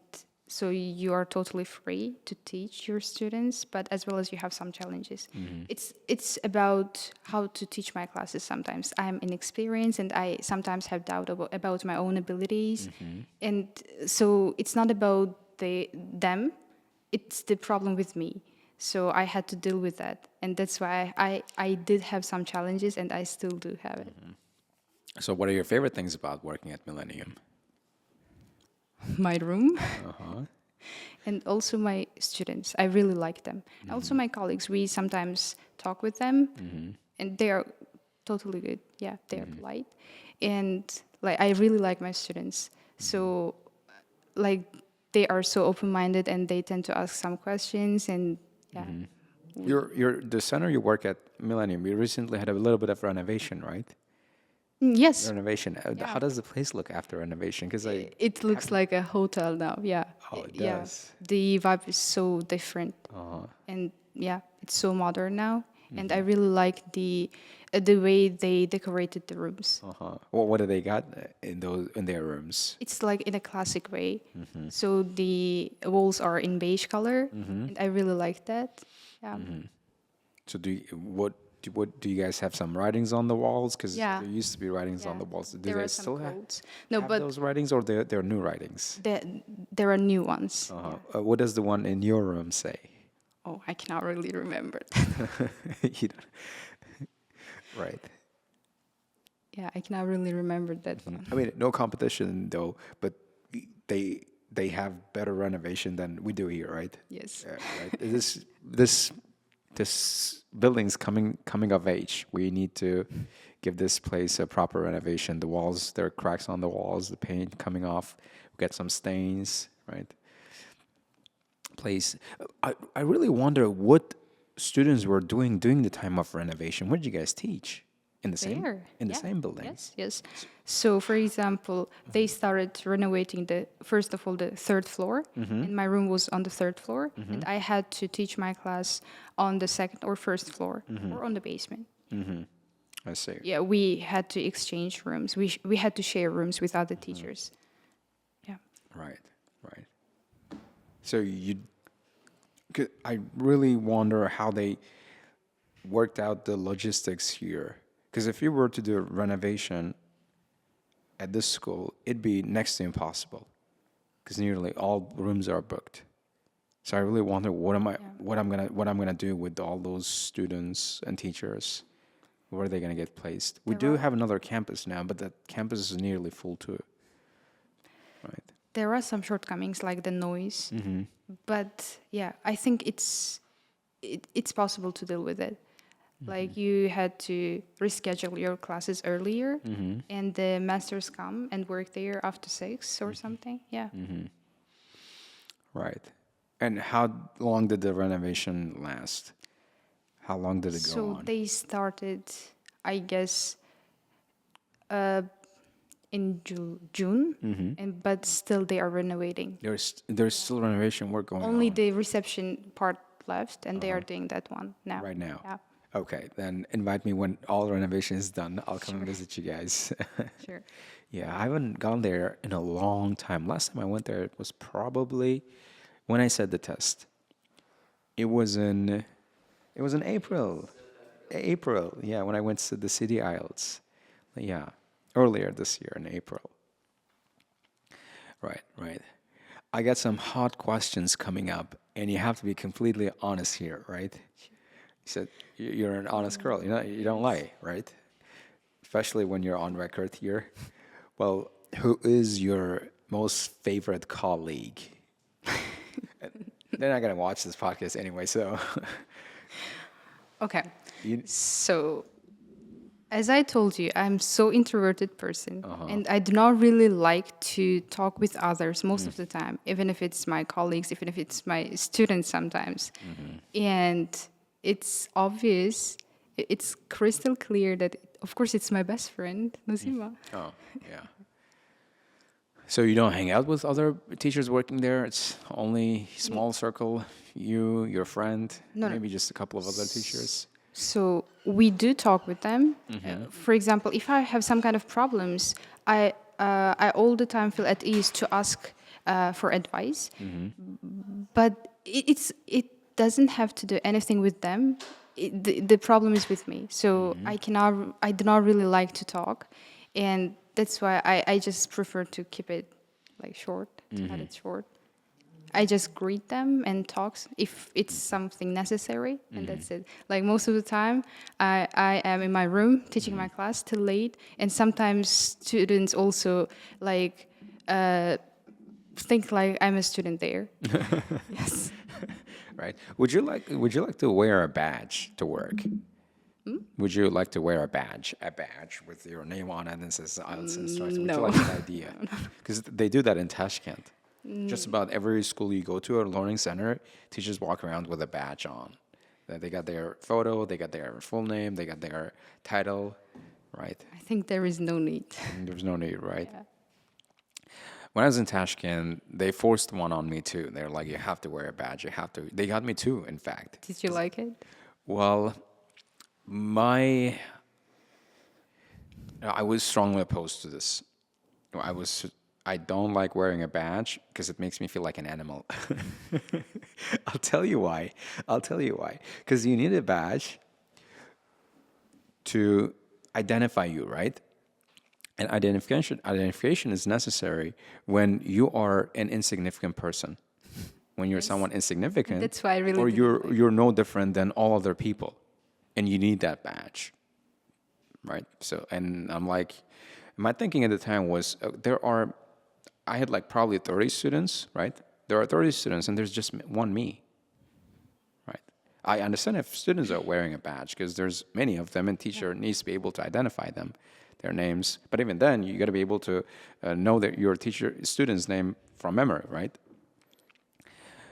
so you are totally free to teach your students, but as well as you have some challenges. It's about how to teach my classes sometimes. I'm inexperienced and I sometimes have doubt about my own abilities. And so it's not about them, it's the problem with me. So I had to deal with that. And that's why I did have some challenges and I still do have it. So, what are your favorite things about working at Millennium? My room. Uh-huh. And also my students. I really like them. Also my colleagues. We sometimes talk with them, and they are totally good. Yeah, they are polite, and like I really like my students. So, like they are so open-minded, and they tend to ask some questions, and yeah. The center you work at Millennium. You recently had a little bit of renovation, right? Yes, Renovation. Yeah. How does the place look after renovation? Because it looks like a hotel now. Yeah. Oh, it Yeah. does. The vibe is so different, and yeah, it's so modern now. And I really like the way they decorated the rooms. Well, what do they got in their rooms? It's like in a classic way. So the walls are in beige color, and I really like that. Yeah. So what do you guys have some writings on the walls? Because Yeah. there used to be writings on Yeah. the walls. Do There they are some still have quotes. No, but those writings, or they're new writings? there are new ones. What does the one in your room say? Oh, I cannot really remember. You don't- right. Yeah, I cannot really remember that one. I mean, no competition though, but they have better renovation than we do here, right? Yes. Right. This building's coming of age. We need to give this place a proper renovation. The walls, there are cracks on the walls, the paint coming off. We get some stains, right? Place. I really wonder what students were doing during the time of renovation. What did you guys teach? In the same There. the Yeah. same building? Yes. So, for example, they started renovating first of all the third floor, and my room was on the third floor, and I had to teach my class on the second or first floor or on the basement. I see. Yeah, we had to exchange rooms. We had to share rooms with other teachers. Yeah. Right. So I really wonder how they worked out the logistics here. Because if you were to do a renovation, at this school, it'd be next to impossible because nearly all rooms are booked. So I really wonder what I'm gonna do with all those students and teachers. Where are they gonna get placed? We do have another campus now, but that campus is nearly full too. Right. There are some shortcomings like the noise, but yeah, I think it's possible to deal with it. Like you had to reschedule your classes earlier, and the masters come and work there after 6 or something. Yeah. Right. And how long did the renovation last? How long did it go So on? they started, I guess, in June, and but still they are renovating. There's still renovation work going Only on the reception part left, and they are doing that one now. right now. Yeah, Okay, then invite me when all renovation is done. I'll come and visit you guys. sure. Yeah, I haven't gone there in a long time. Last time I went there, it was probably when I said the test. It was in April. April, yeah, when I went to the city IELTS. Yeah, earlier this year in April. Right, right. I got some hot questions coming up, and you have to be completely honest here, right? You said you're an honest girl. You don't lie, right? Especially when you're on record here. Well, who is your most favorite colleague? They're not gonna watch this podcast anyway, so Okay. you, So, as I told you, I'm so introverted person, and I do not really like to talk with others most of the time, even if it's my colleagues, even if it's my students sometimes. And it's obvious, it's crystal clear that, of course, it's my best friend, Nazima. oh yeah. So you don't hang out with other teachers working there? It's only small circle, you, your friend, No. maybe just a couple of other teachers. So we do talk with them. For example, if I have some kind of problems, I all the time feel at ease to ask for advice. But it doesn't have to do anything with them. The problem is with me. So I do not really like to talk, and that's why I just prefer to keep it like short, to cut it short. I just greet them and talk if it's something necessary, and that's it. Like most of the time, I am in my room teaching my class till late, and sometimes students also like think like I'm a student there. Yes. Right. Would you like to wear a badge to work? Would you like to wear a badge with your name on it and says IELTS instructor? Would you no. like that idea? Because they do that in Tashkent. Just about every school you go to or learning center, teachers walk around with a badge on. They got their photo, they got their full name, they got their title, right? I think there is no need. And there's no need, right? When I was in Tashkent, they forced one on me too. They're like, you have to wear a badge. You have to. They got me too, in fact. Did you like it? Well, I was strongly opposed to this. I don't like wearing a badge because it makes me feel like an animal. I'll tell you why. Because you need a badge to identify you, right? And identification is necessary when you are an insignificant person. When you're someone insignificant, That's why I really or didn't like you're no different than all other people, and you need that badge, right? So, and I'm like, my thinking at the time was I had like probably 30 students, right? There are 30 students, and there's just one me, right? I understand if students are wearing a badge because there's many of them, and teacher needs to be able to identify them, their names. But even then, you got to be able to know that your student's name from memory, right?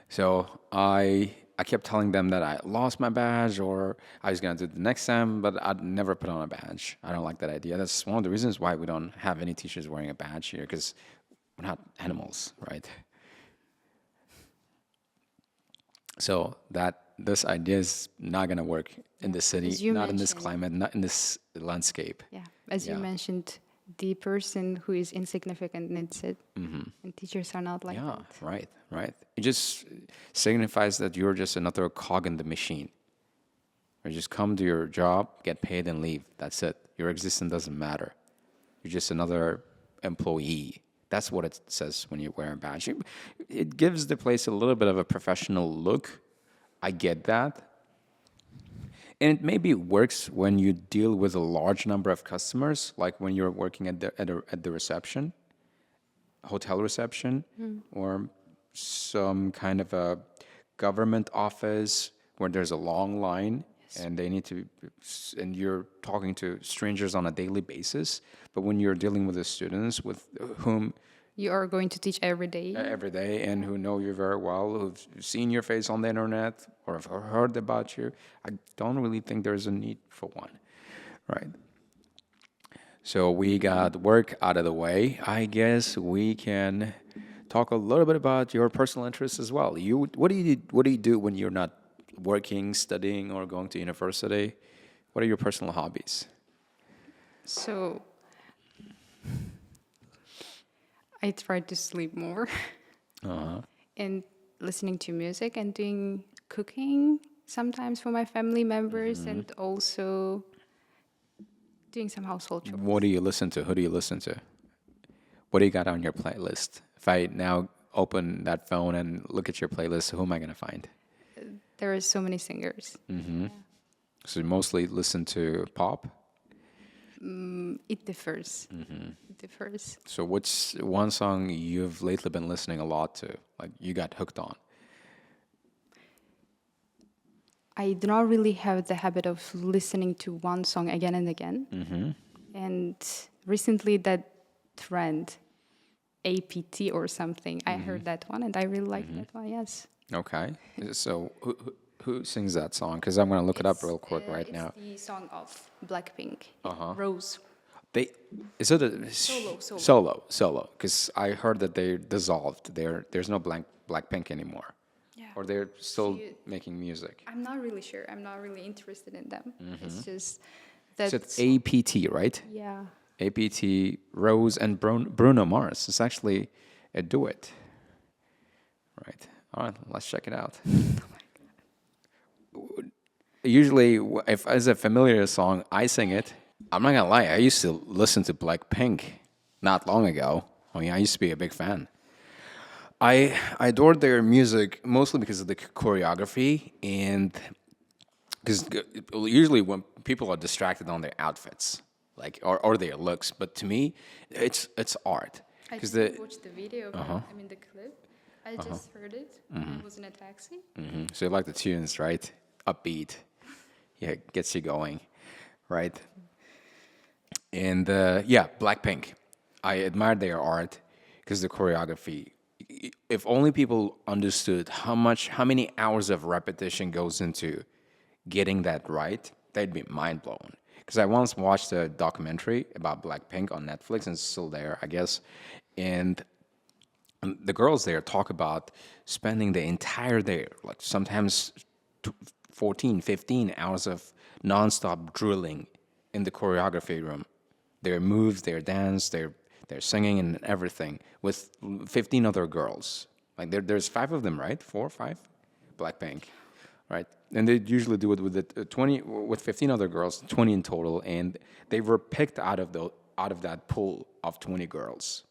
So I kept telling them that I lost my badge or I was gonna do it the next time, but I'd never put on a badge. I don't like that idea. That's one of the reasons why we don't have any teachers wearing a badge here, because we're not animals, right? So this idea is not gonna work in this city, As you not in this mentioned. climate, not in this landscape. Yeah, as you Yeah. mentioned, the person who is insignificant needs it, and teachers are not like Yeah, that. right. It just signifies that you're just another cog in the machine. You just come to your job, get paid, and leave. That's it. Your existence doesn't matter. You're just another employee. That's what it says when you wear a badge. It gives the place a little bit of a professional look. I get that. And it maybe works when you deal with a large number of customers, like when you're working at the reception, hotel reception, or some kind of a government office where there's a long line and they need to, and you're talking to strangers on a daily basis. But when you're dealing with the students with whom You are going to teach every day. every day and who know you very well, who've seen your face on the internet or have heard about you, I don't really think there's a need for one, right? So we got work out of the way. I guess we can talk a little bit about your personal interests as well. What do you do when you're not working, studying, or going to university? What are your personal hobbies? So I try to sleep more and listening to music and doing cooking sometimes for my family members and also doing some household chores. What do you listen to? Who do you listen to? What do you got on your playlist? If I now open that phone and look at your playlist, who am I going to find? There are so many singers. So you mostly listen to pop? It differs. It differs. So what's one song you've lately been listening a lot to? Like you got hooked on? I do not really have the habit of listening to one song again and again. And recently that trend, APT or something, I heard that one and I really liked that one, yes. Okay. So who sings that song? Because I'm going to look it up real quick right now. It's the song of Blackpink, Rose. Is it a solo? Because I heard that they dissolved. There's no Blackpink anymore. Yeah. Or they're still making music. I'm not really sure. I'm not really interested in them. It's just that. So it's APT, right? Yeah. APT, Rose, and Bruno Mars. It's actually a duet. Right. All right, let's check it out. Usually, if it's a familiar song, I sing it. I'm not gonna lie, I used to listen to Blackpink not long ago. I mean, I used to be a big fan. I adored their music mostly because of the choreography and because usually when people are distracted on their outfits, like or their looks, but to me, it's art. I Because didn't watch the video, I mean the clip. I just heard it. I was in a taxi. So you like the tunes, right? Upbeat, yeah, gets you going, right? And yeah, Blackpink. I admired their art because the choreography. If only people understood how many hours of repetition goes into getting that right, they'd be mind blown. Because I once watched a documentary about Blackpink on Netflix, and it's still there, I guess. And the girls there talk about spending the entire day, like sometimes 14, 15 hours of nonstop drilling in the choreography room. Their moves, their dance, their singing and everything with 15 other girls. Like there's 5 of them, right? 4 or 5? Blackpink, right? And they usually do it with the 20 with 15 other girls, 20 in total, and they were picked out of that pool of 20 girls.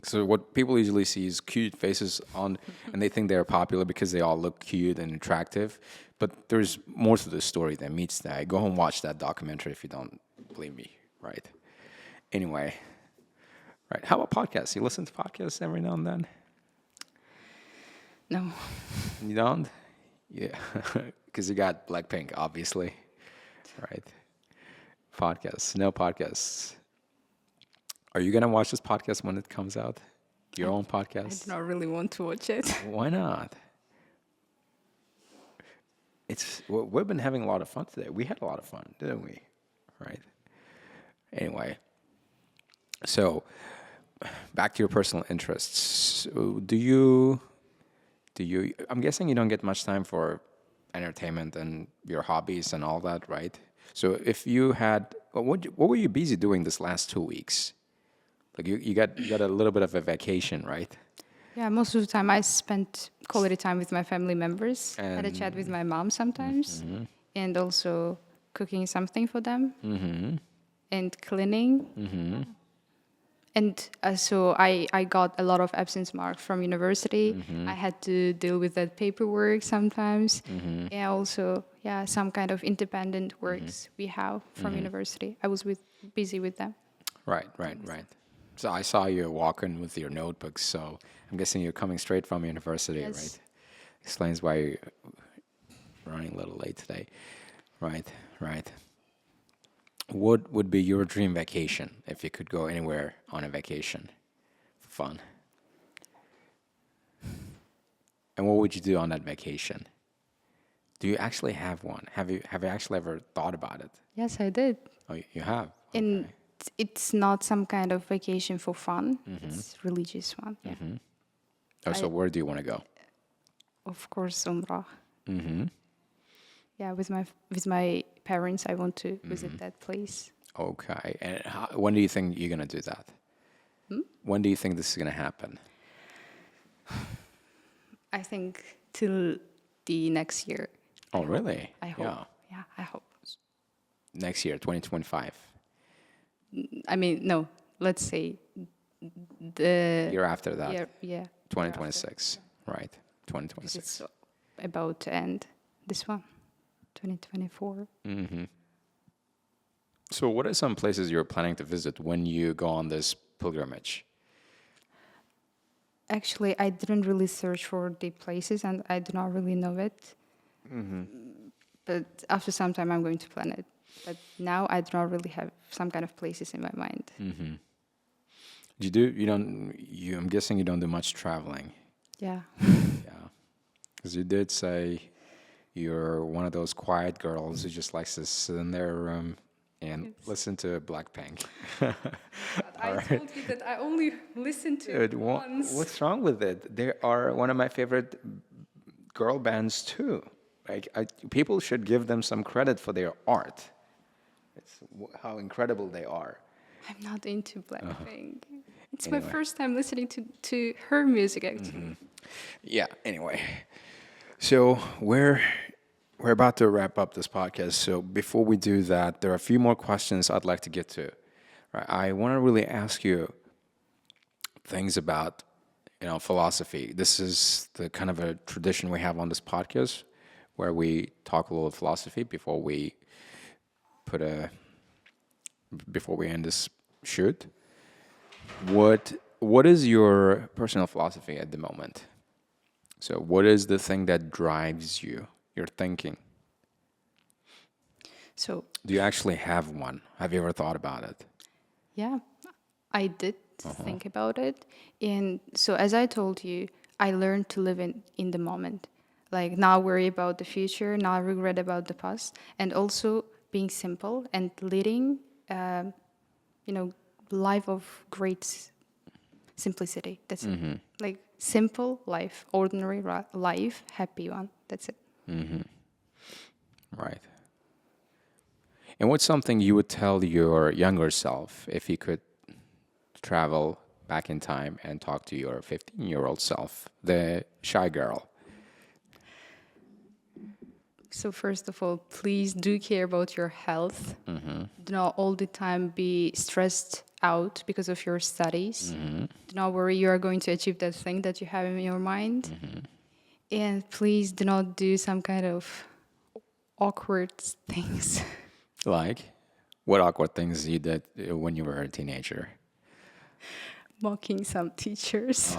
So what people usually see is cute faces on, and they think they're popular because they all look cute and attractive. But there's more to the story than meets the eye. Go home, watch that documentary if you don't believe me, right? Anyway, right? How about podcasts? You listen to podcasts every now and then? No. You don't? Yeah, because you got Blackpink, obviously, right? Podcasts, no podcasts. Are you gonna watch this podcast when it comes out? Your own I podcast? do not really want to watch it. Why not? We've been having a lot of fun today. We had a lot of fun, didn't we? Right. Anyway, so back to your personal interests. So do you? I'm guessing you don't get much time for entertainment and your hobbies and all that, right? So if you had, what were you busy doing this last 2 weeks? Like you got a little bit of a vacation, right? Yeah, most of the time I spent quality time with my family members. Had a chat with my mom sometimes, and also cooking something for them, and cleaning, And so I got a lot of absence marks from university. I had to deal with that paperwork sometimes. Yeah, also, yeah, some kind of independent works we have from university. I was busy with them. Right. So I saw you walking with your notebooks, so I'm guessing you're coming straight from university, Yes. right? Explains why you're running a little late today. Right. What would be your dream vacation if you could go anywhere on a vacation for fun? And what would you do on that vacation? Do you actually have one? Have you actually ever thought about it? Yes, I did. Oh, you have? And it's not some kind of vacation for fun. It's religious one. Yeah. Oh, so where do you want to go? Of course, Umrah. Yeah, with my parents, I want to visit that place. Okay. And when do you think you're going to do that? When do you think this is going to happen? I think till the next year. Oh, really? I hope. Yeah. Yeah, I hope. Next year, 2025. I mean, no. Let's say the Year after that. year. Yeah. 2026. Right. Because 2026. it's about to end. This one, 2024. So what are some places you're planning to visit when you go on this pilgrimage? Actually, I didn't really search for the places, and I do not really know it. But after some time, I'm going to plan it. But now I do not really have some kind of places in my mind. I'm guessing you don't do much traveling. Yeah. Yeah. Because you did say you're one of those quiet girls who just likes to sit in their room and listen to Blackpink. I told you that I only listened to it once. What's wrong with it? They are one of my favorite girl bands too. Like people should give them some credit for their art. It's how incredible they are. I'm not into Blackpink. It's Anyway. my first time listening to her music, actually. Yeah. Anyway, so we're about to wrap up this podcast. So before we do that, there are a few more questions I'd like to get to. Right, I want to really ask you things about philosophy. This is the kind of a tradition we have on this podcast, where we talk a little philosophy before we end this shoot. What is your personal philosophy at the moment? So what is the thing that drives you, your thinking? So, Do you actually have one? Have you ever thought about it? yeah, I did think about it. And so, as I told you, I learned to live in the moment. Like, not worry about the future, not regret about the past, and also being simple and leading, life of great simplicity. That's it. Like, simple life, ordinary life, happy one. That's it. Right. And what's something you would tell your younger self if you could travel back in time and talk to your 15-year-old self, the shy girl? So first of all, please do care about your health. Do not all the time be stressed out because of your studies. Do not worry, you are going to achieve that thing that you have in your mind. And please do not do some kind of awkward things. Like, what awkward things you did when you were a teenager? Mocking some teachers.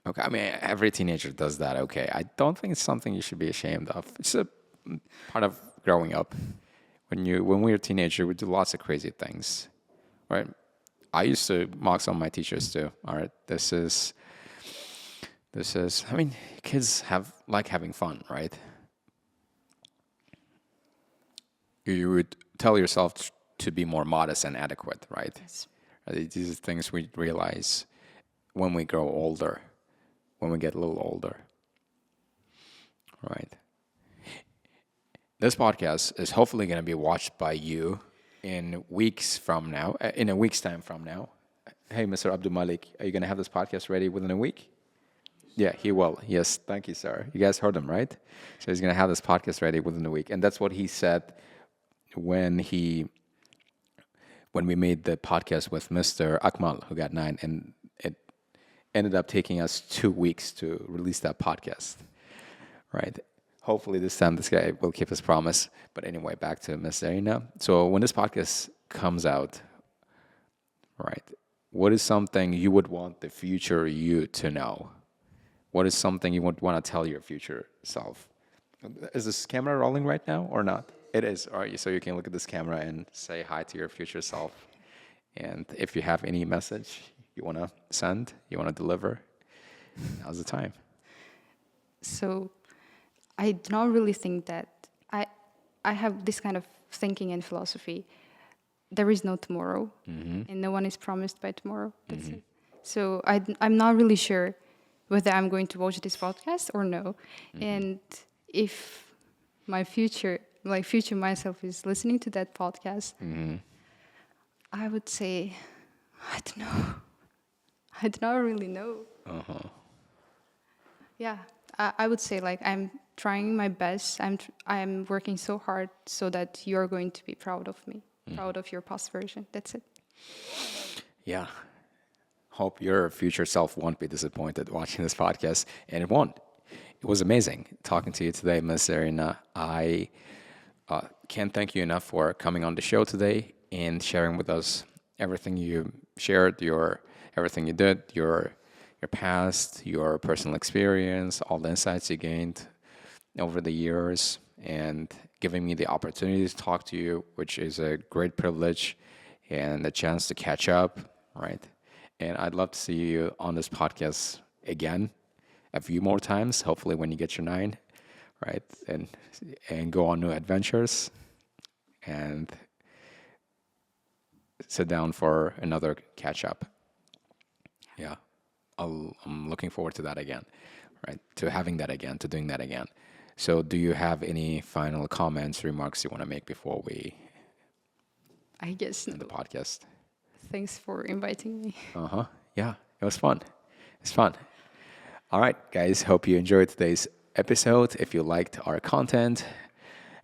Okay, I mean, every teenager does that, okay. I don't think it's something you should be ashamed of. It's a part of growing up. When we were a teenager, we do lots of crazy things, right? I used to mock some of my teachers too, all right? This is, I mean, kids like having fun, right? You would tell yourself to be more modest and adequate, right? Yes. These are things we realize when we grow older, when we get a little older, right? This podcast is hopefully going to be watched by you in a week's time from now. Hey, Mr. Abdul Malik, are you going to have this podcast ready within a week? Yeah, he will. Yes, thank you, sir. You guys heard him, right? So he's going to have this podcast ready within a week. And that's what he said when he when we made the podcast with Mr. Akmal, who got 9, and it ended up taking us 2 weeks to release that podcast, right? Hopefully this time this guy will keep his promise. But anyway, back to Miss Zarina. So when this podcast comes out, right, what is something you would want the future you to know? What is something you would want to tell your future self? Is this camera rolling right now or not? It is. All right, so you can look at this camera and say hi to your future self. And if you have any message you want to send, you want to deliver, now's the time. So I do not really think that I have this kind of thinking and philosophy. There is no tomorrow, and no one is promised by tomorrow. That's it. So I'm not really sure whether I'm going to watch this podcast or no. And if my future myself is listening to that podcast, I would say, I don't know. I do not really know. Yeah, I would say like I'm trying my best. I'm working so hard so that you're going to be proud of me, proud of your past version. That's it. Yeah. Hope your future self won't be disappointed watching this podcast, and it won't. It was amazing talking to you today, Miss Zarina. I can't thank you enough for coming on the show today and sharing with us everything you shared, everything you did, your past, your personal experience, all the insights you gained over the years, and giving me the opportunity to talk to you, which is a great privilege and a chance to catch up, right? And I'd love to see you on this podcast again a few more times, hopefully when you get your 9, right? And go on new adventures and sit down for another catch up. Yeah. I'm looking forward to that again, right? To having that again, to doing that again. So do you have any final comments, remarks you want to make before we I guess end the no. podcast? Thanks for inviting me. Yeah, it was fun. It's fun. All right, guys. Hope you enjoyed today's episode. If you liked our content,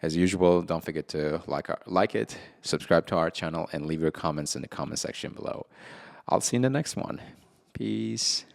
as usual, don't forget to like it, subscribe to our channel, and leave your comments in the comment section below. I'll see you in the next one. Peace.